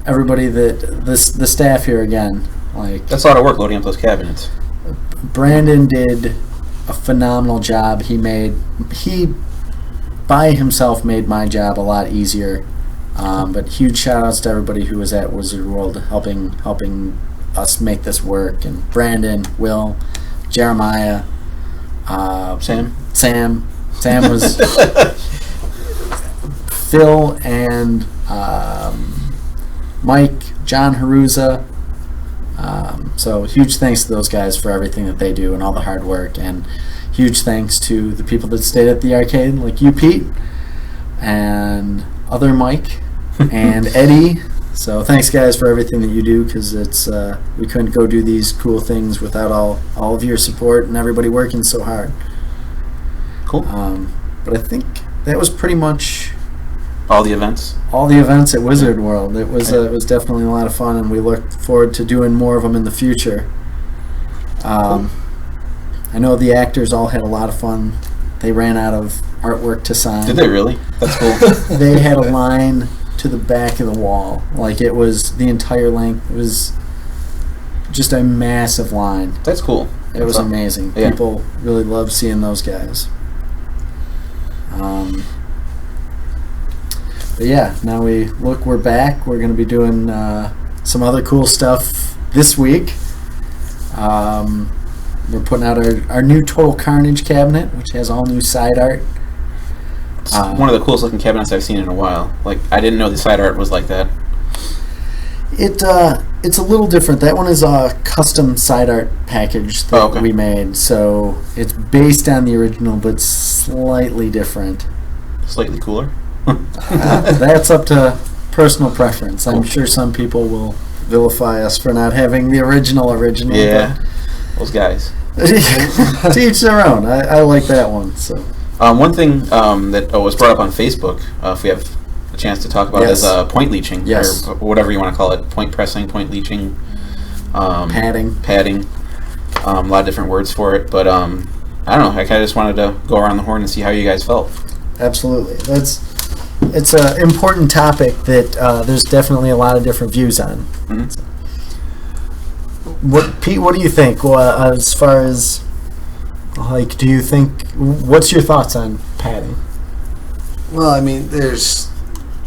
everybody the staff here again. Like, that's a lot of work loading up those cabinets. Brandon did a phenomenal job. He by himself made my job a lot easier. But huge shout outs to everybody who was at Wizard World helping us make this work. And Brandon, Will, Jeremiah, Sam was Phil and Mike, John Haruza. So huge thanks to those guys for everything that they do and all the hard work, and huge thanks to the people that stayed at the arcade, like you, Pete, and other Mike and Eddie. So thanks, guys, for everything that you do, because it's we couldn't go do these cool things without all of your support and everybody working so hard. Cool. But I think that was pretty much all the events at Wizard World. It was definitely a lot of fun, and we look forward to doing more of them in the future. Cool. I know the actors all had a lot of fun. They ran out of artwork to sign. Did they really? That's cool. They had a line to the back of the wall. Like, it was the entire length. It was just a massive line. That's cool. It was amazing. Yeah. People really loved seeing those guys. But yeah, now we're back. We're going to be doing some other cool stuff this week. We're putting out our new Total Carnage cabinet, which has all new side art. It's one of the coolest looking cabinets I've seen in a while. Like, I didn't know the side art was like that. It's a little different. That one is a custom side art package that we made, so it's based on the original, but slightly different. Slightly cooler? That's up to personal preference. I'm sure some people will vilify us for not having the original. Yeah, those guys. To each their own. I like that one. So one thing that was brought up on Facebook, if we have a chance to talk about it, is point leeching, or whatever you want to call it, point pressing, point leeching, padding. A lot of different words for it, but I don't know. I kind of just wanted to go around the horn and see how you guys felt. Absolutely. It's an important topic that there's definitely a lot of different views on. Mm-hmm. So, Pete, what do you think? As far as, like, what's your thoughts on padding? Well, I mean, there's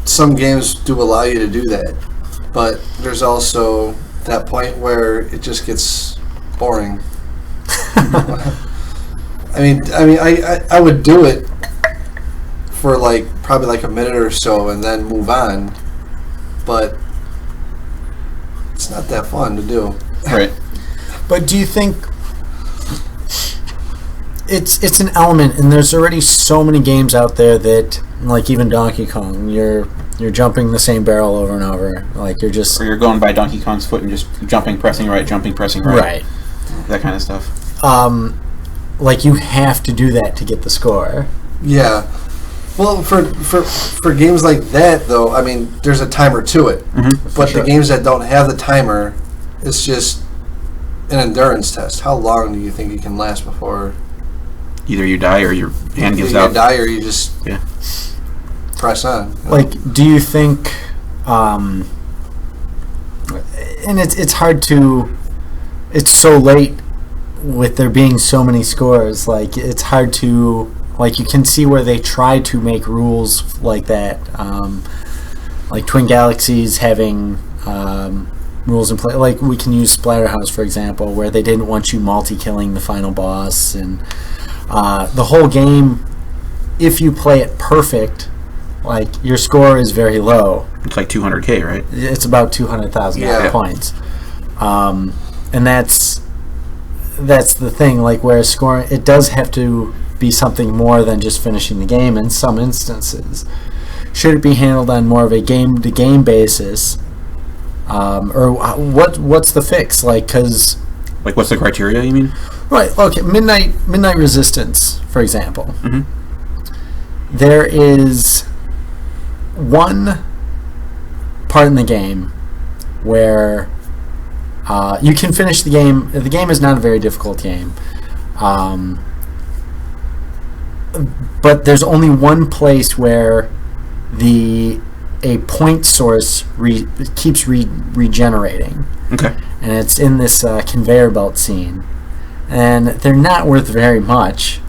some games do allow you to do that, but there's also that point where it just gets boring. I would do it for probably a minute or so and then move on, but it's not that fun to do. Right. But do you think it's an element, and there's already so many games out there that, like, even Donkey Kong, you're jumping the same barrel over and over, like or you're going by Donkey Kong's foot and just jumping, pressing right, right, that kind of stuff. Like, you have to do that to get the score. Yeah. Well, for games like that, though, I mean, there's a timer to it. Mm-hmm. But the games that don't have the timer, it's just an endurance test. How long do you think you can last before either you die or your hand gives out? You die or you just press on. Like, do you think? And it's hard to. It's so late with there being so many scores. Like, it's hard to. Like, you can see where they try to make rules like that. Like Twin Galaxies having rules in play. Like, we can use Splatterhouse, for example, where they didn't want you multi-killing the final boss. And the whole game, if you play it perfect, like, your score is very low. It's like 200K, right? It's about 200,000 points. And that's the thing. Like, where scoring, it does have to be something more than just finishing the game in some instances. Should it be handled on more of a game-to-game basis? Or what's the fix? Like, because... Like, what's the criteria, you mean? Right, okay. Midnight Resistance, for example. Mm-hmm. There is one part in the game where you can finish the game. The game is not a very difficult game. But there's only one place where a point source keeps regenerating. Okay. And it's in this conveyor belt scene. And they're not worth very much,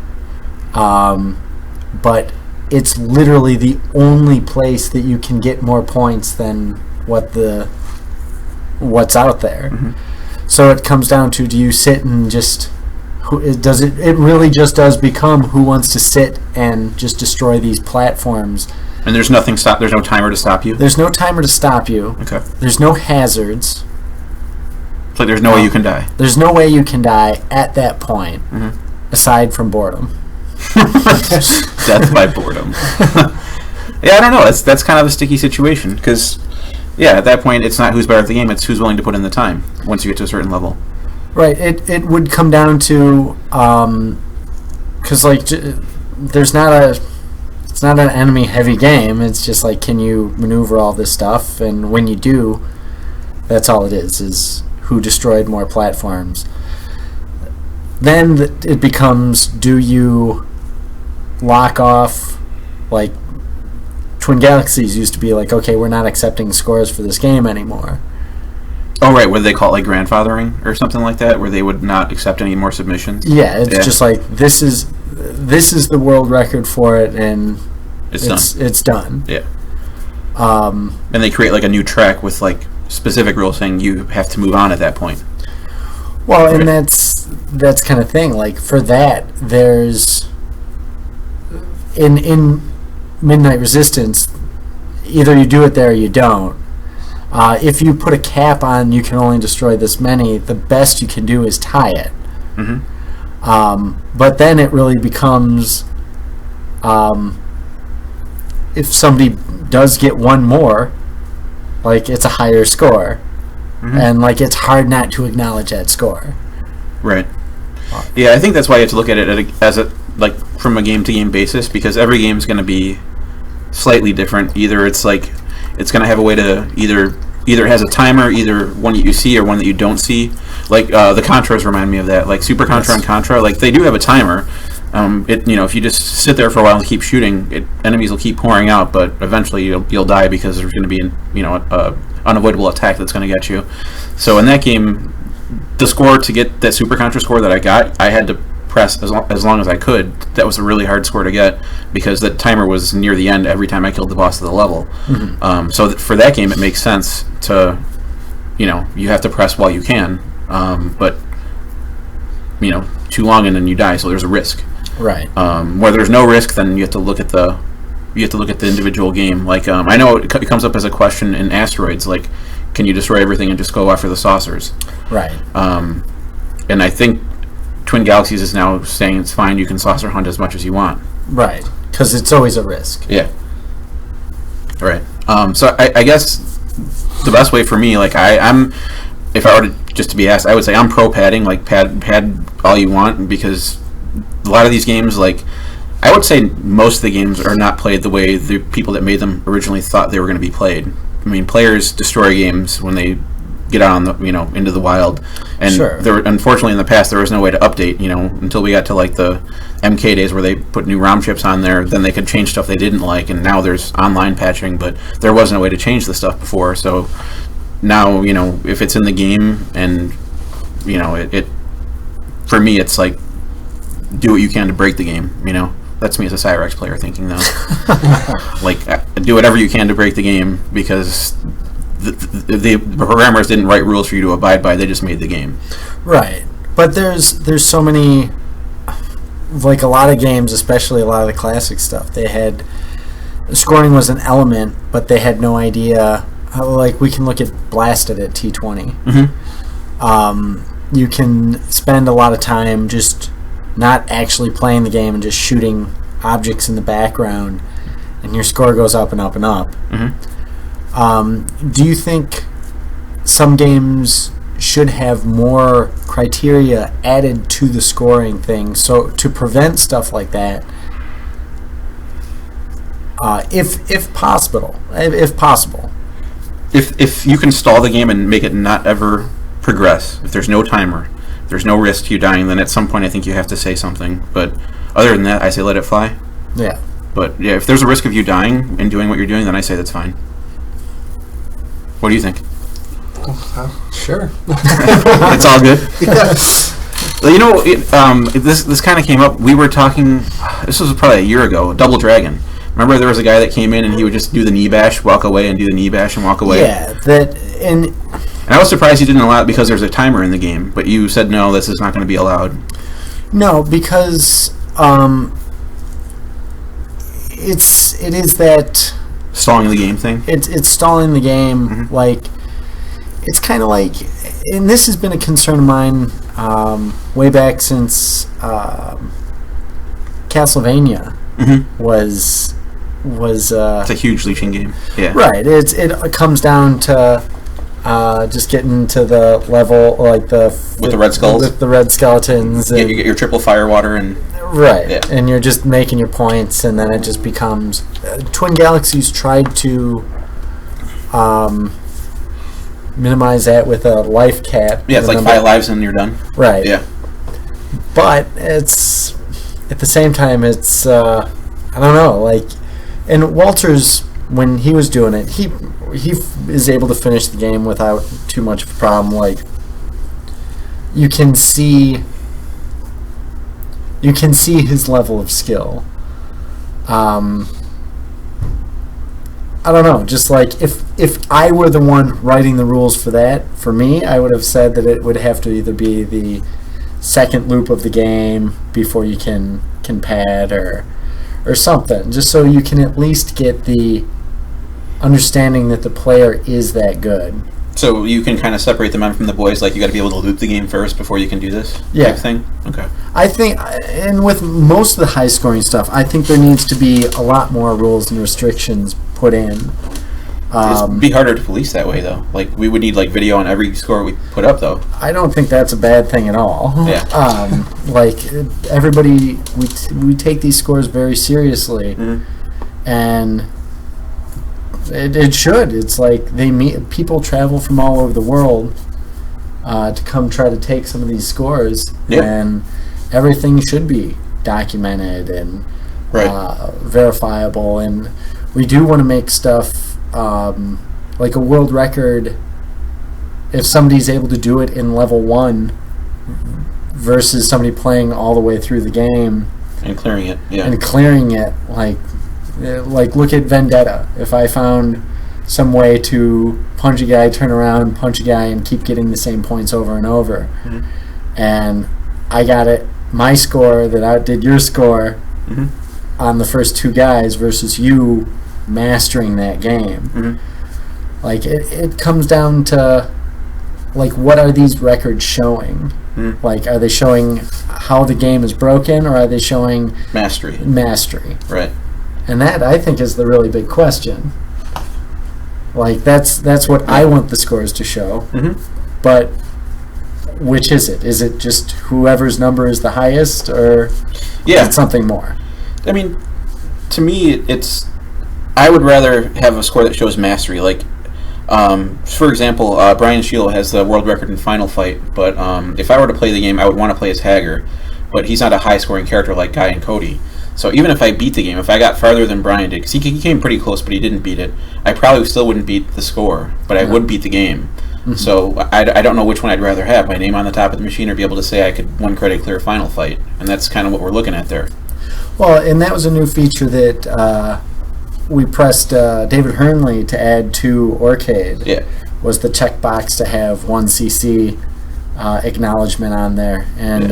but it's literally the only place that you can get more points than what's out there. Mm-hmm. So it comes down to, do you sit and just... It really just does become who wants to sit and just destroy these platforms. And there's no timer to stop you? There's no timer to stop you. Okay. There's no hazards. It's like there's no way you can die. There's no way you can die at that point, aside from boredom. Death by boredom. Yeah, I don't know. That's kind of a sticky situation, because, yeah, at that point, it's not who's better at the game, it's who's willing to put in the time once you get to a certain level. Right. It would come down to, because, like, it's not an enemy-heavy game. It's just like, can you maneuver all this stuff? And when you do, that's all it is who destroyed more platforms. Then it becomes, do you lock off, like, Twin Galaxies used to be like, okay, we're not accepting scores for this game anymore. Oh, right, what do they call it, like grandfathering or something like that, where they would not accept any more submissions? Yeah, it's just like, this is the world record for it, and it's done. Yeah. And they create like a new track with like specific rules saying you have to move on at that point. Well, and that's kind of thing. Like, for that, there's in Midnight Resistance, either you do it there or you don't. If you put a cap on, you can only destroy this many. The best you can do is tie it. Mm-hmm. But then it really becomes, if somebody does get one more, like, it's a higher score. Mm-hmm. And, like, it's hard not to acknowledge that score. Right. Yeah, I think that's why you have to look at it as like from a game-to-game basis, because every game is going to be slightly different. Either it's like it's going to have a way to either it has a timer, either one that you see or one that you don't see. Like the Contras remind me of that. Like Super Contra and Contra, like they do have a timer. If you just sit there for a while and keep shooting, enemies will keep pouring out, but eventually you'll die because there's going to be an unavoidable attack that's going to get you. So in that game, the score to get that Super Contra score that I got, I had to press as long as I could. That was a really hard score to get because the timer was near the end every time I killed the boss of the level. Mm-hmm. So for that game, it makes sense to, you have to press while you can, but too long and then you die. So there's a risk. Right. Where there's no risk, then you have to look at the individual game. Like I know it comes up as a question in Asteroids, like, can you destroy everything and just go after the saucers? Right. And I think Twin Galaxies is now saying it's fine, you can saucer hunt as much as you want. Right, because it's always a risk. Yeah. Right. So I guess the best way for me, like I'm, if I were to be asked, I would say I'm pro padding, like pad all you want, because a lot of these games, like, I would say most of the games are not played the way the people that made them originally thought they were going to be played. I mean, players destroy games when they get out on the into the wild, and sure. Unfortunately in the past there was no way to update, until we got to like the MK days where they put new ROM chips on there. Then they could change stuff they didn't like, and now there's online patching, but there wasn't a way to change the stuff before. So now if it's in the game, and it for me it's like, do what you can to break the game. That's me as a Cyrex player thinking, though. Like, do whatever you can to break the game, because the programmers didn't write rules for you to abide by. They just made the game. Right. But there's so many, like a lot of games, especially a lot of the classic stuff, they had, scoring was an element, but they had no idea. Like, we can look at Blasted at T20. Mm-hmm. You can spend a lot of time just not actually playing the game and just shooting objects in the background, and your score goes up and up and up. Mm-hmm. Do you think some games should have more criteria added to the scoring thing, so to prevent stuff like that, if possible? If you can stall the game and make it not ever progress, if there's no timer, there's no risk to you dying, then at some point I think you have to say something. But other than that, I say let it fly. Yeah. But yeah, if there's a risk of you dying and doing what you're doing, then I say that's fine. What do you think? Sure. It's all good. Yeah. Well, you know, this kind of came up. We were talking. This was probably a year ago. Double Dragon. Remember, there was a guy that came in and he would just do the knee bash, walk away, and do the knee bash and walk away. Yeah, and I was surprised you didn't allow it because there's a timer in the game. But you said no, this is not going to be allowed. No, because it is that Stalling the game thing. It's stalling the game. Mm-hmm. Like, it's kind of like, and this has been a concern of mine way back since Castlevania was It's a huge leeching game. Yeah. right. It comes down to just getting to the level like With the red skulls? with the red skeletons. You get your triple fire water and Right, yeah. and you're just making your points, and then it just becomes... Twin Galaxies tried to minimize that with a life cap. yeah, it's like 5 lives and you're done. Right. Yeah. But it's... At the same time, it's... I don't know, like... And Walters, when he was doing it, he is able to finish the game without too much of a problem. Like, you can see his level of skill. I don't know, just like if I were the one writing the rules for that, for me, I would have said that it would have to either be the second loop of the game before you can pad or something, just so you can at least get the understanding that the player is that good. So you can kind of separate the men from the boys, like you got to be able to loop the game first before you can do this type thing? Okay. I think, and with most of the high-scoring stuff, I think there needs to be a lot more rules and restrictions put in. It'd be harder to police that way, though. Like, we would need, like, video on every score we put up, though. I don't think that's a bad thing at all. Yeah. Like, everybody, we take these scores very seriously, and it should. It's like people travel from all over the world to come try to take some of these scores, and everything should be documented and verifiable. And we do want to make stuff like a world record. If somebody's able to do it in level 1 versus somebody playing all the way through the game and clearing it, like look at Vendetta. If I found some way to punch a guy, turn around, punch a guy, and keep getting the same points over and over, and I got my score that outdid your score on the first 2 guys versus you mastering that game, like it comes down to like, what are these records showing? Like, are they showing how the game is broken, or are they showing mastery? Right. And that, I think, is the really big question. Like, that's what I want the scores to show. But which is it? Is it just whoever's number is the highest, or is it something more? I mean, to me, I would rather have a score that shows mastery. Like, for example, Brian Sheilo has the world record in Final Fight, but if I were to play the game, I would want to play as Hager, but he's not a high-scoring character like Guy and Cody. So even if I beat the game, if I got farther than Brian did, because he came pretty close, but he didn't beat it, I probably still wouldn't beat the score, but I would beat the game. So I don't know which one I'd rather have, my name on the top of the machine, or be able to say I could 1 credit clear Final Fight, and that's kind of what we're looking at there. Well, and that was a new feature that we pressed David Hernley to add to Orcade. Was the checkbox to have 1cc acknowledgement on there, and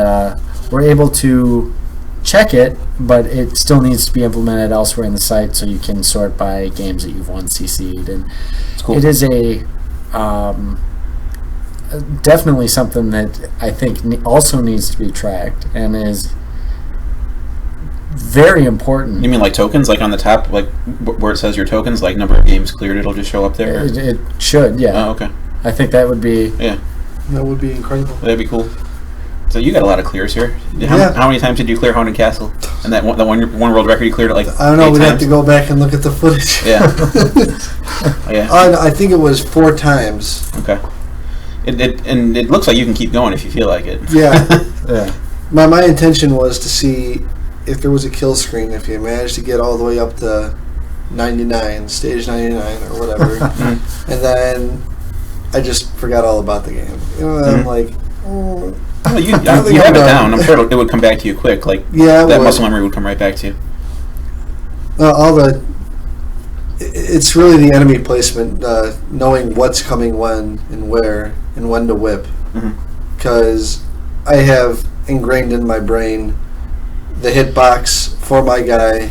we're able to check it, but it still needs to be implemented elsewhere in the site, so you can sort by games that you've 1cc'd, and cool. It is a definitely something that I think also needs to be tracked and is very important. You mean like tokens, like on the top, like where it says your tokens, like number of games cleared, it'll just show up there? It should, yeah. Oh, okay. I think that would be... Yeah. That would be incredible. That'd be cool. So you got a lot of clears here. How many times did you clear Haunted Castle? And that one world record you cleared it like I don't know. 8 We'd times? have to go back and look at the footage. Yeah. Yeah. I think it was 4 times. Okay. And it looks like you can keep going if you feel like it. Yeah. Yeah. My intention was to see if there was a kill screen, if you managed to get all the way up to 99, stage 99 or whatever, and then I just forgot all about the game. You know, I'm like, well, you have it down. I'm sure it would come back to you quick. Like that muscle memory would come right back to you. It's really the enemy placement, knowing what's coming when and where and when to whip. Because I have ingrained in my brain the hitbox for my guy,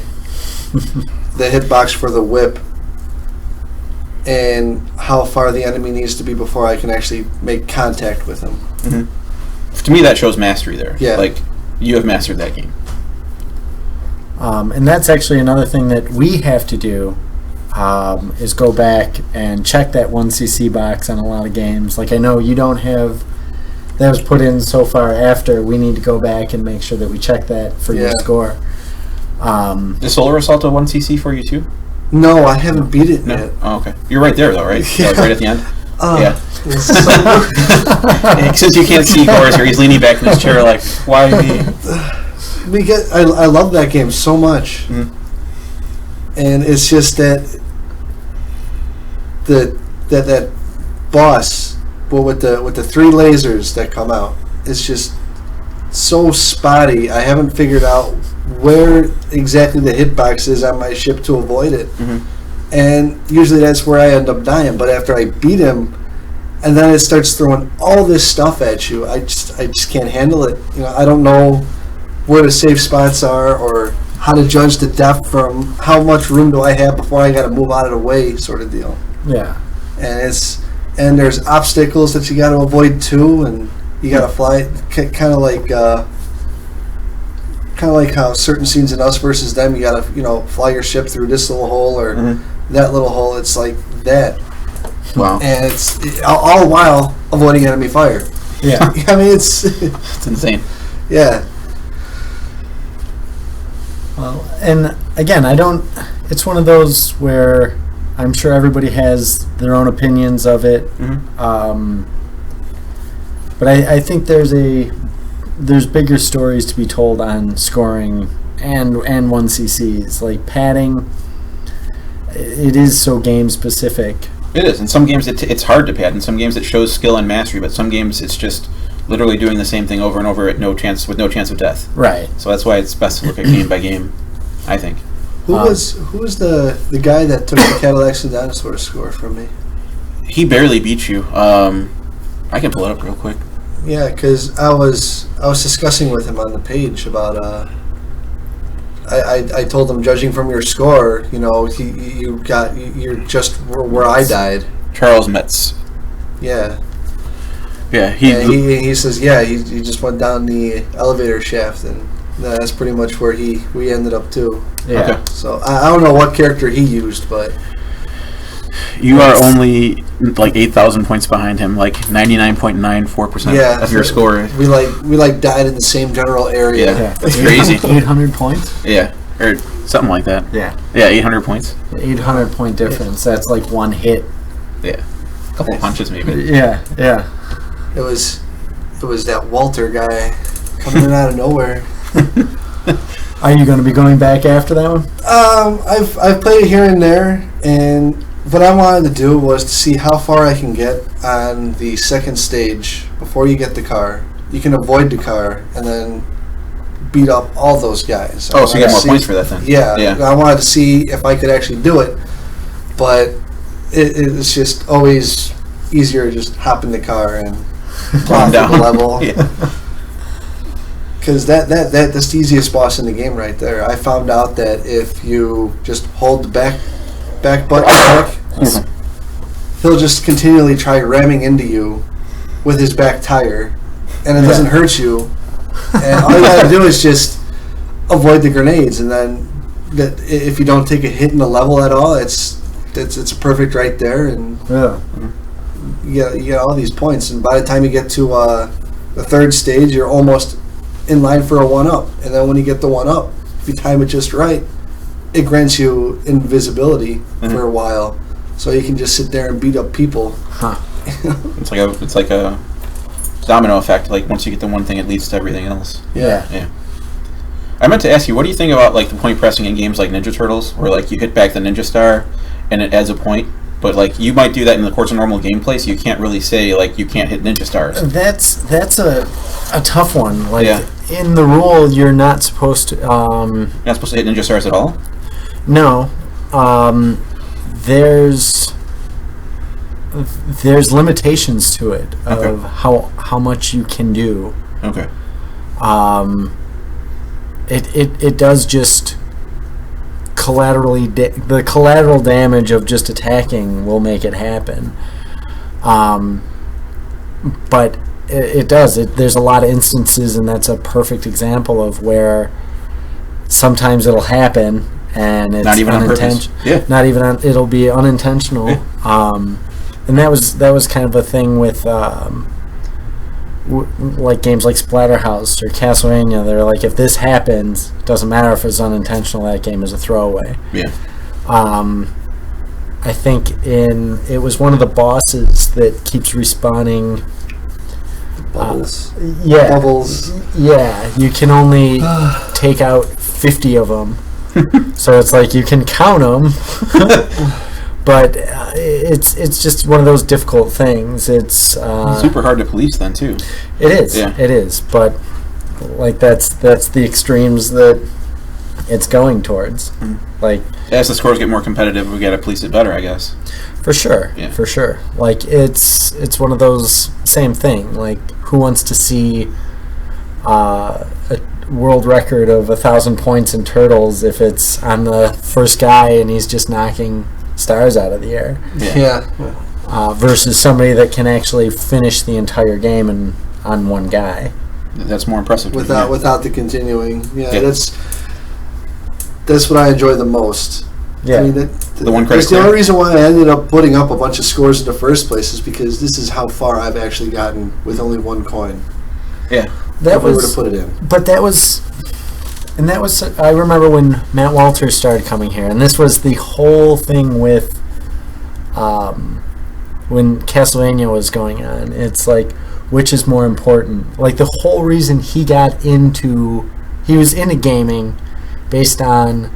the hitbox for the whip, and how far the enemy needs to be before I can actually make contact with him. To me, that shows mastery there. Yeah. Like, you have mastered that game. And that's actually another thing that we have to do, is go back and check that 1cc box on a lot of games. Like, I know you don't have... That was put in so far after. We need to go back and make sure that we check that for your score. Is Solar Assault a 1cc for you, too? No, I haven't beat it yet. Oh, okay. You're right there, though, right? Yeah. Right at the end? Yeah. Since you can't see Gorz here, he's leaning back in his chair like, why me? Because I love that game so much. And it's just that that boss, but with the 3 lasers that come out, it's just so spotty. I haven't figured out where exactly the hitbox is on my ship to avoid it. And usually that's where I end up dying. But after I beat him, and then it starts throwing all this stuff at you, I just can't handle it. You know, I don't know where the safe spots are or how to judge the depth from how much room do I have before I got to move out of the way, sort of deal. Yeah. And there's obstacles that you got to avoid too, and you got to fly. Kind of like how certain scenes in Us versus Them, you got to fly your ship through this little hole or that little hole. It's like that. Wow. And it's all the while avoiding enemy fire. Yeah. I mean, it's insane. Yeah. Well, and again, it's one of those where I'm sure everybody has their own opinions of it. But I think there's bigger stories to be told on scoring and 1cc's. Like padding, it is so game specific. It is. In some games, it's hard to pad. In some games, it shows skill and mastery. But some games, it's just literally doing the same thing over and over with no chance of death. Right. So that's why it's best to look at game by game, I think. Who was the guy that took the Cadillacs and Dinosaurs score from me? He barely beat you. I can pull it up real quick. Yeah, because I was discussing with him on the page about I told him, judging from your score, you're just where I died. Charles Metz. Yeah. Yeah. He says he just went down the elevator shaft, and that's pretty much where we ended up too. Yeah. Okay. So I don't know what character he used, but you are only like 8,000 points behind him, like 99.94% of your score. We died in the same general area. Yeah. That's crazy. 800 points? Yeah, or something like that. Yeah. Yeah, 800 points. 800 point difference. That's like one hit. Yeah. A couple punches maybe. Yeah. It was that Walter guy coming in out of nowhere. Are you going to be going back after that one? I've played it here and there, and what I wanted to do was to see how far I can get on the second stage before you get the car. You can avoid the car and then beat up all those guys. So you get more points for that then? Yeah. I wanted to see if I could actually do it, but it's just always easier to just hop in the car and plop down the level. Because that's the easiest boss in the game right there. I found out that if you just hold the back button back, he'll just continually try ramming into you with his back tire, and it doesn't hurt you. And all you gotta do is just avoid the grenades, and then if you don't take a hit in the level at all, it's perfect right there, and you get all these points. And by the time you get to the third stage, you're almost in line for a 1-up, and then when you get the 1-up, if you time it just right, it grants you invisibility for a while, so you can just sit there and beat up people. It's like a domino effect. Like once you get the one thing, it leads to everything else. Yeah. I meant to ask you, what do you think about like the point pressing in games like Ninja Turtles, where like you hit back the Ninja Star and it adds a point, but like you might do that in the course of normal gameplay, so you can't really say like you can't hit Ninja Stars. That's a tough one. Like in the rule, you're not supposed to. You're not supposed to hit Ninja Stars at all. No, there's limitations to it of how much you can do. Okay. It does just collaterally the collateral damage of just attacking will make it happen. But it does. There's a lot of instances, and that's a perfect example of where sometimes it'll happen and it's not even unintentional. Yeah. Not even it'll be unintentional. Yeah. And that was kind of a thing with like games like Splatterhouse or Castlevania. They're like, if this happens, it doesn't matter if it's unintentional. That game is a throwaway. Yeah. I think it was one of the bosses that keeps respawning. Bubbles. Bubbles. Yeah, you can only take out 50 of them. So it's like you can count them, but it's just one of those difficult things. It's super hard to police then too. It is. Yeah. It is. But like that's the extremes that it's going towards. Like as the scores get more competitive, we got to police it better, I guess. For sure. Yeah. For sure. Like it's one of those same thing. Like who wants to see a world record of 1,000 points in Turtles if it's on the first guy and he's just knocking stars out of the air? Yeah. Versus somebody that can actually finish the entire game on one guy. That's more impressive. Without the continuing. Yeah. That's what I enjoy the most. Yeah. I mean, the one that's the only reason why I ended up putting up a bunch of scores in the first place is because this is how far I've actually gotten with only one coin. Yeah. If we were to put it in. But that was, I remember when Matt Walters started coming here, and this was the whole thing with when Castlevania was going on. It's like, which is more important? Like the whole reason he was into gaming based on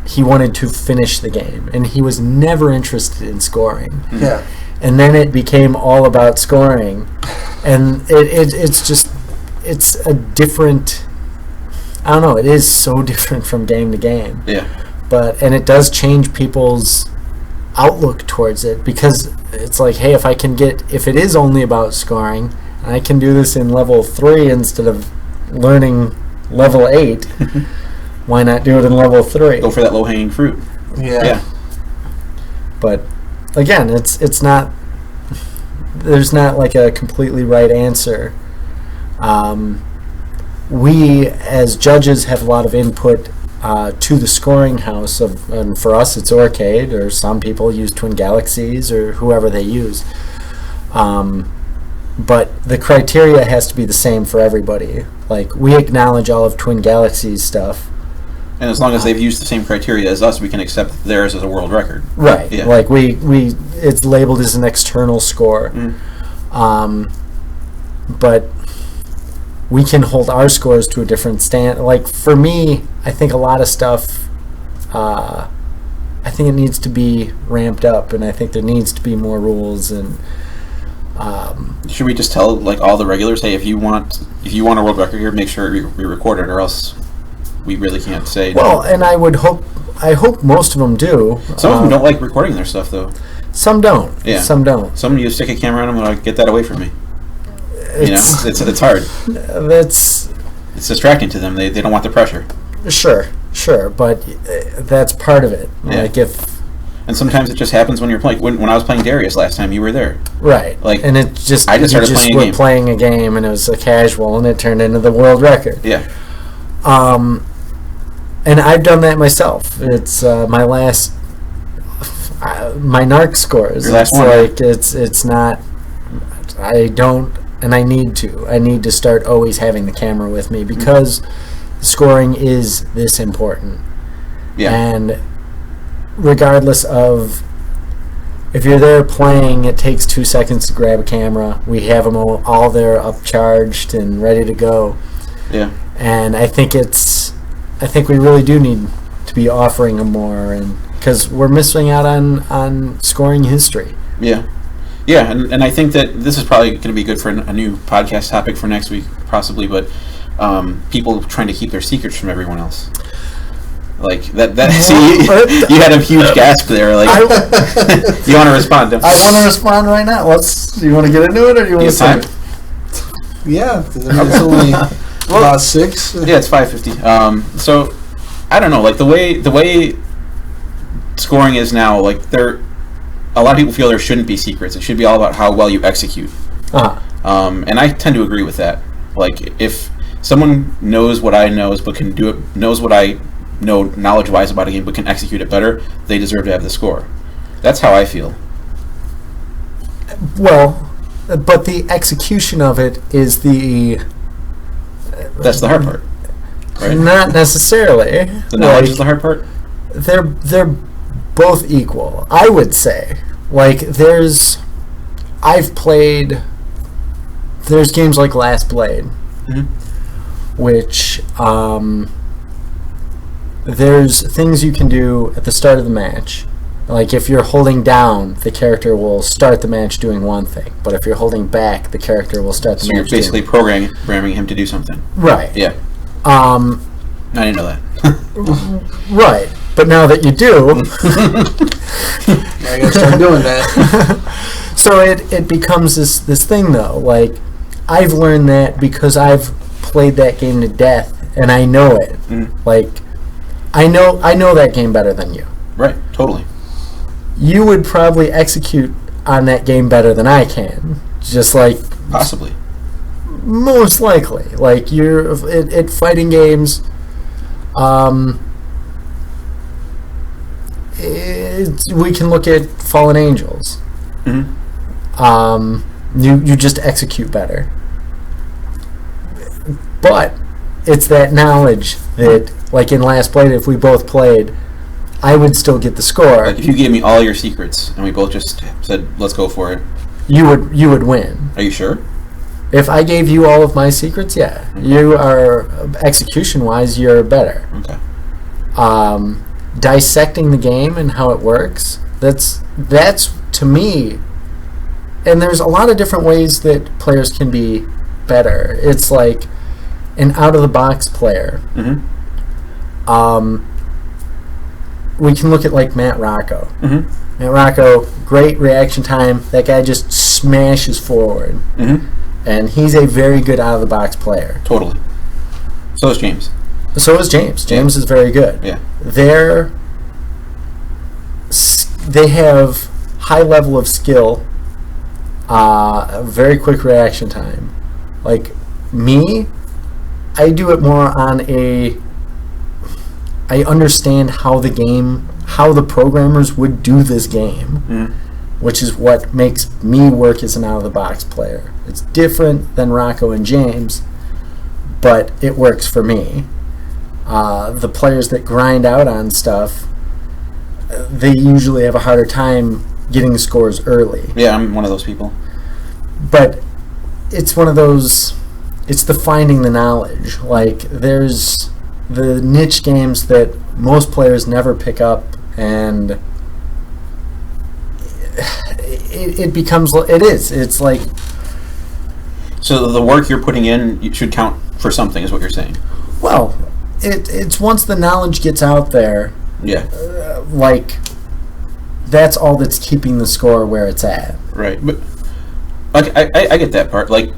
he wanted to finish the game, and he was never interested in scoring. Yeah. And then it became all about scoring, and it's a different. I don't know. It is so different from game to game. Yeah. And it does change people's outlook towards it, because it's like, hey, if it is only about scoring, and I can do this in level 3 instead of learning level 8. Why not do it in level 3? Go for that low-hanging fruit. Yeah. But again, it's not. There's not like a completely right answer. We as judges have a lot of input to the scoring house and for us it's Arcade, or some people use Twin Galaxies or whoever they use. But the criteria has to be the same for everybody. Like we acknowledge all of Twin Galaxies stuff. And as long as they've used the same criteria as us, we can accept theirs as a world record. Right. Yeah. Like it's labeled as an external score. But we can hold our scores to a different stand. Like for me, I think a lot of stuff, I think it needs to be ramped up, and I think there needs to be more rules. And should we just tell like all the regulars, hey, if you want a world record here, make sure we record it, or else we really can't say. Well, and I hope most of them do. Some of them don't like recording their stuff though. Some don't. Yeah. Some don't. Some of you stick a camera on them and like, get that away from me. It's hard. It's distracting to them. They don't want the pressure. Sure, but that's part of it. Yeah. Like and sometimes it just happens when you're playing. When I was playing Darius last time, you were there. Right. Like, and it just I just started playing a game, and it was a casual, and it turned into the world record. Yeah. And I've done that myself. It's my last my narc scores. Your last it's one. Like it's not. I don't, and I need to. I need to start always having the camera with me, because scoring is this important. Yeah. And regardless of if you're there playing, it takes 2 seconds to grab a camera. We have them all there, upcharged and ready to go. Yeah. And I think it's I think we really do need to be offering them more, and because we're missing out on scoring history. Yeah. Yeah, and I think that this is probably going to be good for a new podcast topic for next week, possibly, but people trying to keep their secrets from everyone else. Like, see, you had a huge gasp there. Like, you want to respond? I want to respond right now. Do you want to get into it, or do you want to time? Yeah, it's only about 6. Yeah, it's 5:50. So, I don't know, like, the way scoring is now, like, a lot of people feel there shouldn't be secrets. It should be all about how well you execute. And I tend to agree with that. Like, if someone knows what I know, but can do it, knows what I know knowledge-wise about a game, but can execute it better, they deserve to have the score. That's how I feel. Well, but the execution of it is that's the hard part, right? Not necessarily. The knowledge is the hard part? They're both equal, I would say. Like, there's games like Last Blade, which there's things you can do at the start of the match. Like, if you're holding down, the character will start the match doing one thing, but if you're holding back, the character will start the match. So you're basically programming him to do something. Right. Yeah. I didn't know that. Right. But now that you do, I gotta start doing that. So it becomes this thing, though. Like, I've learned that because I've played that game to death, and I know it. Like, I know that game better than you. Right. Totally. You would probably execute on that game better than I can. Just like possibly. Most likely. Like, you're at fighting games. We can look at Fallen Angels. You just execute better. But it's that knowledge that, like in Last Blade, if we both played, I would still get the score. Like, if you gave me all your secrets and we both just said, let's go for it, you would win. Are you sure? If I gave you all of my secrets, yeah. Okay. You are, execution-wise, you're better. Okay. Dissecting the game and how it works, that's to me, and there's a lot of different ways that players can be better. It's like an out-of-the-box player. We can look at, like, Matt Rocco. Matt Rocco, great reaction time. That guy just smashes forward. And he's a very good out-of-the-box player. Totally. So is James. So is James. James is very good. Yeah. They have high level of skill, very quick reaction time. Like me, I do it more on I understand how the programmers would do this game, which is what makes me work as an out-of-the-box player. It's different than Rocco and James, but it works for me. The players that grind out on stuff, they usually have a harder time getting scores early. Yeah, I'm one of those people. But it's one of those, it's the finding the knowledge. Like, there's the niche games that most players never pick up, and it becomes, it's like... So the work you're putting in should count for something, is what you're saying? Well, it's once the knowledge gets out there, yeah, like, that's all that's keeping the score where it's at. Right, but like I get that part. Like,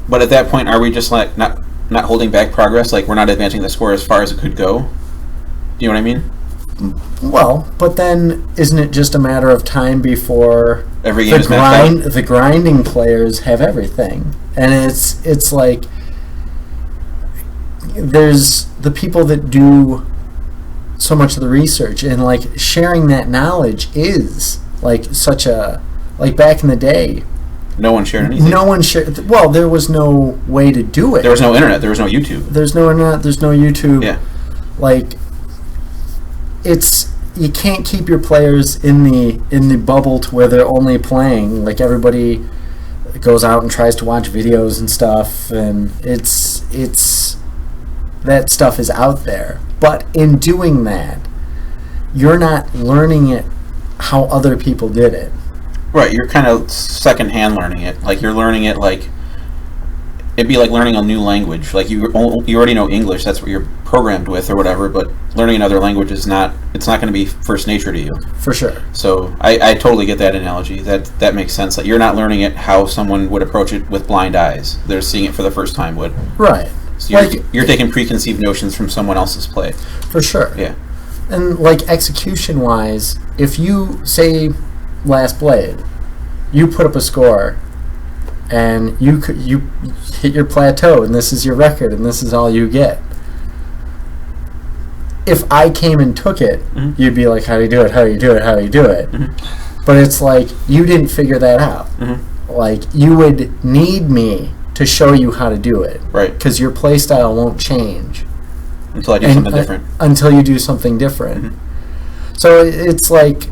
but at that point, are we just like not holding back progress? Like, we're not advancing the score as far as it could go. Do you know what I mean? Well, but then isn't it just a matter of time before every game is maxed out? The grinding players have everything, and it's like there's the people that do so much of the research, and like sharing that knowledge is like such a, like, back in the day, no one shared anything. No one shared. Well, there was no way to do it. There was no internet. There was no YouTube. There's no internet. There's no YouTube. Yeah. Like, you can't keep your players in the bubble to where they're only playing. Like, everybody goes out and tries to watch videos and stuff, and that stuff is out there. But in doing that, you're not learning it how other people did it. Right, you're kind of secondhand learning it. Like, you're learning it like... It'd be like learning a new language. Like, you already know English, that's what you're programmed with or whatever, but learning another language is not... It's not going to be first nature to you. For sure. So, I totally get that analogy. That makes sense. Like, you're not learning it how someone would approach it with blind eyes. They're seeing it for the first time would. Right. So you're taking preconceived notions from someone else's play. For sure. Yeah. And, like, execution-wise, if you, say, Last Blade, you put up a score, and you hit your plateau, and this is your record, and this is all you get. If I came and took it, you'd be like, how do you do it, how do you do it, how do you do it? But it's like, you didn't figure that out. Like, you would need me to show you how to do it. Right. Because your play style won't change. Until I do something different. Until you do something different. So it's like,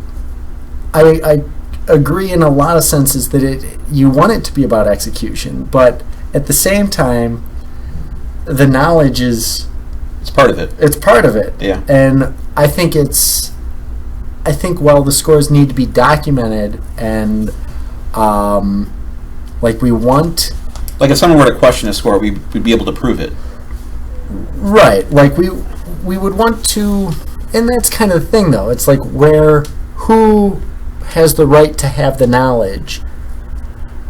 I agree in a lot of senses that you want it to be about execution, but at the same time, the knowledge is... It's part of it. It's part of it. Yeah. And I think the scores need to be documented, and like, we want... Like, if someone were to question a score, we'd be able to prove it. Right. Like, we would want to... And that's kind of the thing, though. It's like, who has the right to have the knowledge?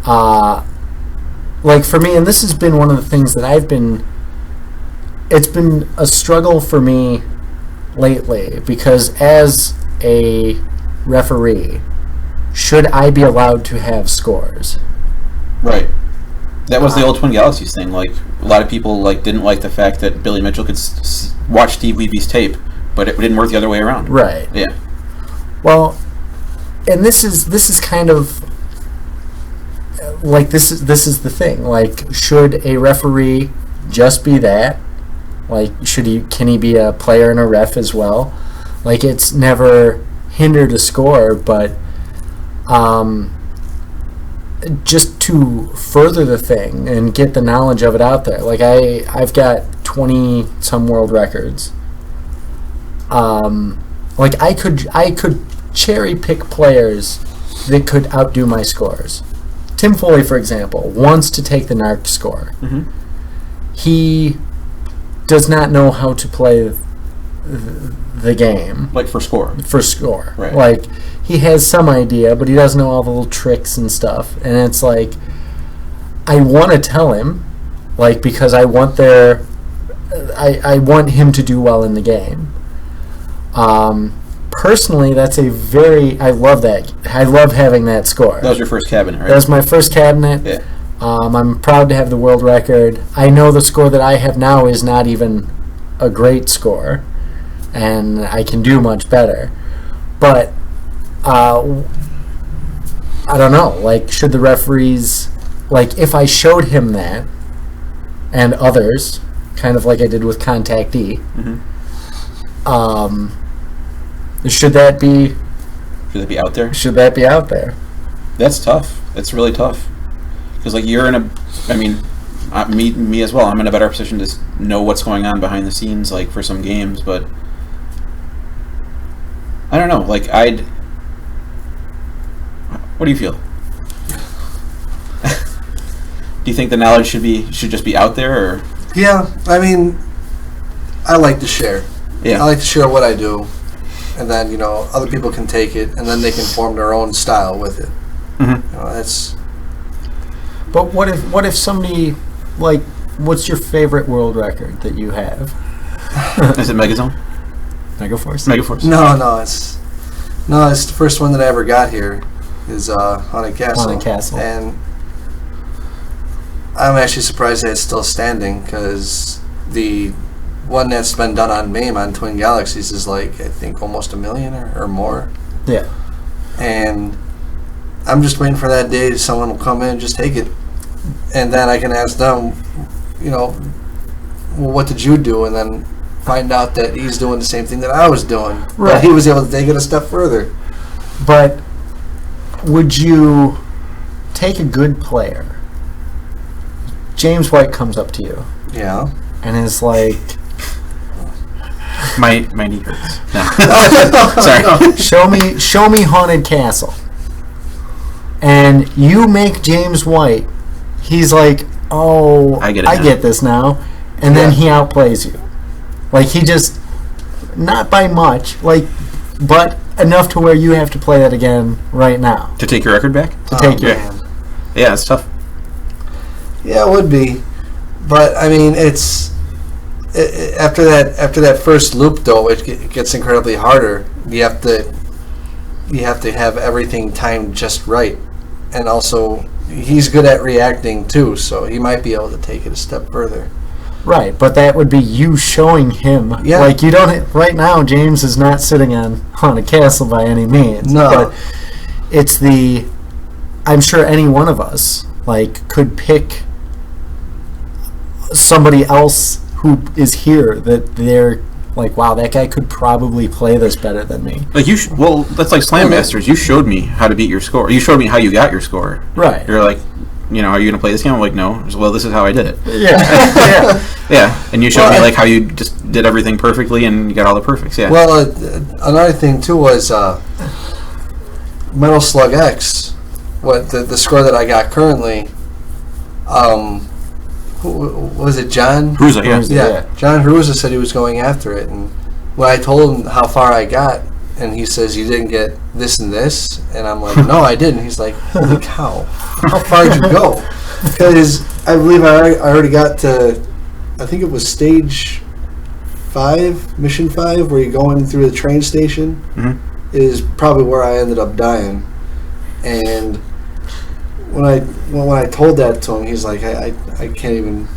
Like, for me, and this has been one of the things that it's been a struggle for me lately, because as a referee, should I be allowed to have scores? Right. That was the old Twin Galaxies thing. Like, a lot of people didn't like the fact that Billy Mitchell could watch Steve Weeby's tape, but it didn't work the other way around. Right. Yeah. Well, and this is kind of like, this is the thing. Like, should a referee just be that? Like, can he be a player and a ref as well? Like, it's never hindered a score, but just to further the thing and get the knowledge of it out there. Like, I've got 20 some world records. Like, I could cherry pick players that could outdo my scores. Tim Foley, for example, wants to take the NARC score. He does not know how to play the game. Like, for score. For score. Right. Like, he has some idea, but he doesn't know all the little tricks and stuff. And it's like, I want to tell him, like, because I want I want him to do well in the game. Personally, that's I love that. I love having that score. That was your first cabinet, right? That was my first cabinet. Yeah. I'm proud to have the world record. I know the score that I have now is not even a great score, and I can do much better. But I don't know. Like, should the referees, like, if I showed him that and others, kind of like I did with Contactee, should that be out there? Should that be out there? That's tough. It's really tough. Because, like, you're in me as well, I'm in a better position to know what's going on behind the scenes, like, for some games, but I don't know, like, what do you feel? Do you think the knowledge should just be out there, or? Yeah, I mean, I like to share. Yeah. I like to share what I do, and then, other people can take it, and then they can form their own style with it. That's... But what if somebody, like, what's your favorite world record that you have? Is it Megazone? Megaforce? Megaforce. No, it's the first one that I ever got here is Haunted Castle. Haunted Castle. And I'm actually surprised that it's still standing, because the one that's been done on MAME on Twin Galaxies is, like, I think almost 1 million or more. Yeah. And I'm just waiting for that day someone will come in and just take it. And then I can ask them, well, what did you do? And then find out that he's doing the same thing that I was doing. Right. But he was able to take it a step further. But would you take a good player? James White comes up to you. Yeah. And is like, My knee hurts. No. Sorry. Show me Haunted Castle. And you make James White. He's like, oh, I get this now. And then he outplays you. Like, he just, not by much, like, but enough to where you have to play that again right now. To take your record back? Yeah, it's tough. Yeah, it would be. But, I mean, after that first loop, though, it gets incredibly harder. You have to have everything timed just right. And also, he's good at reacting, too, so he might be able to take it a step further. Right, but that would be you showing him. Yeah. Like, you don't... Right now, James is not sitting on a castle by any means. No. But it's the... I'm sure any one of us, like, could pick somebody else who is here that they're like, wow, that guy could probably play this better than me. Like well, that's like Slam Masters. You showed me how to beat your score. You showed me how you got your score. Right. You're like, are you going to play this game? I'm like, no. Well, this is how I did it. Yeah. Yeah. And you showed me like how you just did everything perfectly and you got all the perfects. Yeah. Well, another thing too was Metal Slug X. What the score that I got currently. Was it John? Haruza, yeah. John Haruza said he was going after it, and when I told him how far I got, and he says, you didn't get this and this, and I'm like, no, I didn't. He's like, holy cow, how far did you go? Because I believe I already got to, I think it was stage 5, mission 5, where you're going through the train station, is probably where I ended up dying. And when I told that to him, he's like, I can't even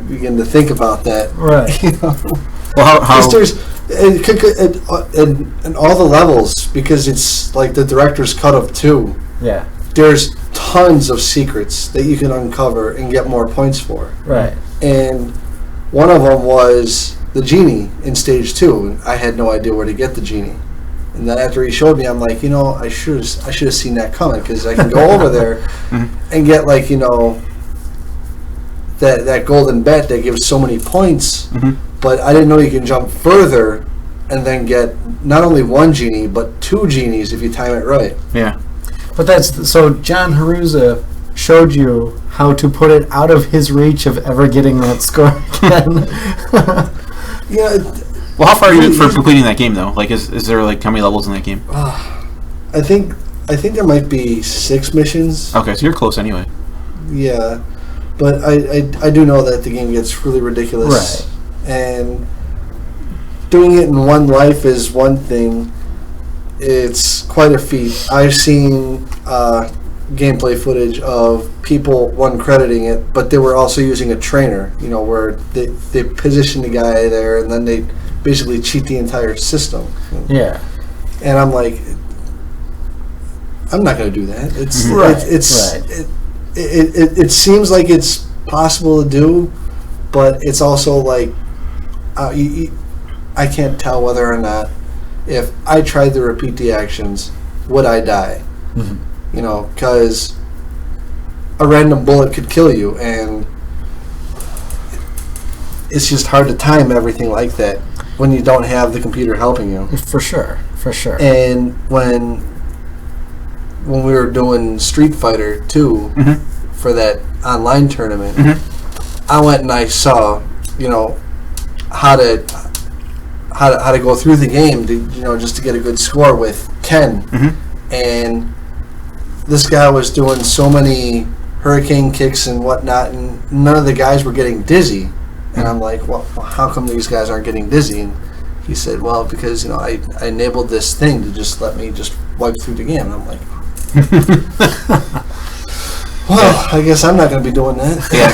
begin to think about that. Right. Well, how there's and all the levels, because it's like the director's cut of 2. Yeah. There's tons of secrets that you can uncover and get more points for. Right. And one of them was the genie in stage 2, and I had no idea where to get the genie. And then after he showed me, I'm like, I should have seen that coming, because I can go over there and get that golden bet that gives so many points. But I didn't know you can jump further and then get not only one genie but 2 genies if you time it right. Yeah. But so John Haruza showed you how to put it out of his reach of ever getting that score again. Yeah. Well, how far are you for completing that game, though? Like, is there, like, how many levels in that game? I think there might be 6 missions. Okay, so you're close anyway. Yeah. But I do know that the game gets really ridiculous. Right. And doing it in one life is one thing. It's quite a feat. I've seen gameplay footage of people, crediting it, but they were also using a trainer, where they position the guy there and then they basically cheat the entire system. Yeah. And I'm like, I'm not going to do that. It seems like it's possible to do, but it's also like I can't tell whether or not, if I tried to repeat the actions, would I die? Because a random bullet could kill you, and it's just hard to time everything like that when you don't have the computer helping you. For sure. And when we were doing Street Fighter 2 for that online tournament, I went and I saw, how to go through the game to, just to get a good score with Ken. And this guy was doing so many hurricane kicks and whatnot, and none of the guys were getting dizzy. And I'm like, well, how come these guys aren't getting dizzy? And he said, well, because, I enabled this thing to just let me just wipe through the game. And I'm like, well, I guess I'm not going to be doing that. Yeah.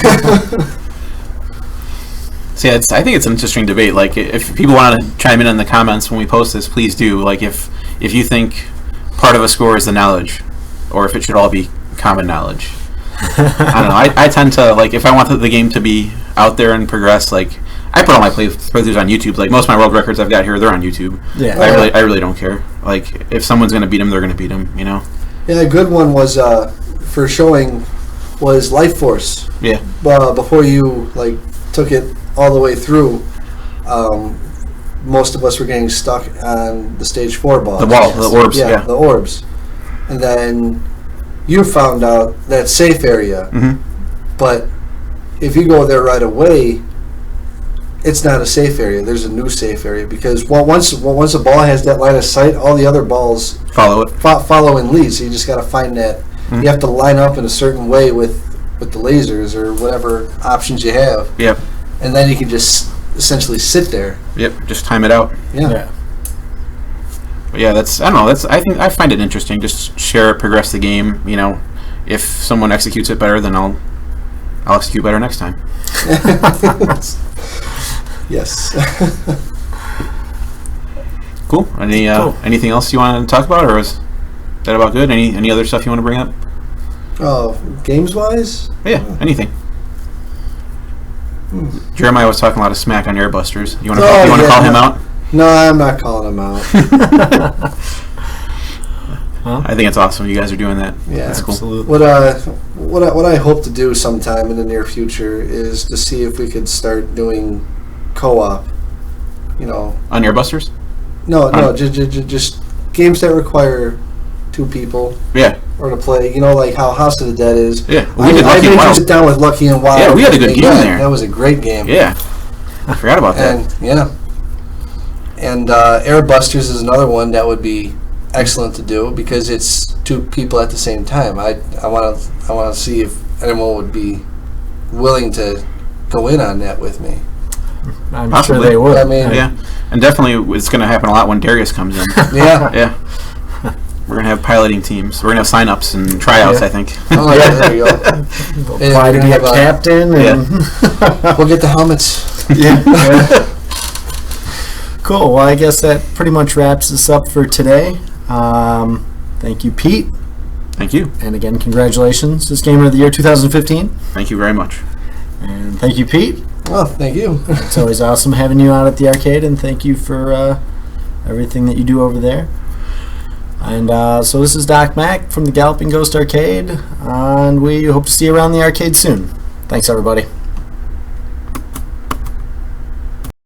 See, I think it's an interesting debate. Like, if people want to chime in the comments when we post this, please do. Like, if you think part of a score is the knowledge, or if it should all be common knowledge. I don't know. I tend to, like, if I want the game to be out there and progress, like, I put all my playthroughs on YouTube. Like, most of my world records I've got here, they're on YouTube. Yeah. I really don't care. Like, if someone's going to beat them, they're going to beat them, Yeah, a good one was, for showing, was Life Force. Yeah. Before you, like, took it all the way through, most of us were getting stuck on the stage 4 boss. The orbs. Yeah. The orbs. And then you found out that safe area. Mm-hmm. But if you go there right away, it's not a safe area. There's a new safe area because once a ball has that line of sight, all the other balls follow it. Follow and lead. So you just got to find that. Mm-hmm. You have to line up in a certain way with the lasers or whatever options you have. Yep. And then you can just essentially sit there. Yep. Just time it out. Yeah. But yeah, I find it interesting. Just share it, progress the game. You know, if someone executes it better, then I'll execute better next time. Yes. Cool. Anything else you want to talk about, or is that about good? Any other stuff you want to bring up? Oh, games wise? Yeah, anything. Jeremiah was talking a lot of smack on Airbusters. You want to call him out? No, I'm not calling him out. I think it's awesome you guys are doing that. Yeah, that's cool. Absolutely. What I hope to do sometime in the near future is to see if we could start doing co-op. You know, on Airbusters? No, just games that require 2 people. Yeah. Or to play, you know, like how House of the Dead is. Yeah, we did Lucky I and Wild. Sit down with Lucky and Wild. Yeah, we had a good game there. That was a great game. Yeah, I forgot about that. And Airbusters is another one that would be excellent to do because it's 2 people at the same time. I want to see if anyone would be willing to go in on that with me. I'm Possibly. sure they would. I mean, yeah, and definitely it's going to happen a lot when Darius comes in. Yeah. We're going to have piloting teams. We're going to have sign-ups and tryouts, I think. Oh, yeah, there you go. Apply to be a captain. And we'll get the helmets. Yeah. Cool. Well, I guess that pretty much wraps us up for today. Thank you, Pete. Thank you. And again, congratulations. This Gamer of the Year 2015. Thank you very much. And thank you, Pete. Oh, thank you. It's always awesome having you out at the arcade, and thank you for everything that you do over there. And so this is Doc Mack from the Galloping Ghost Arcade, and we hope to see you around the arcade soon. Thanks, everybody.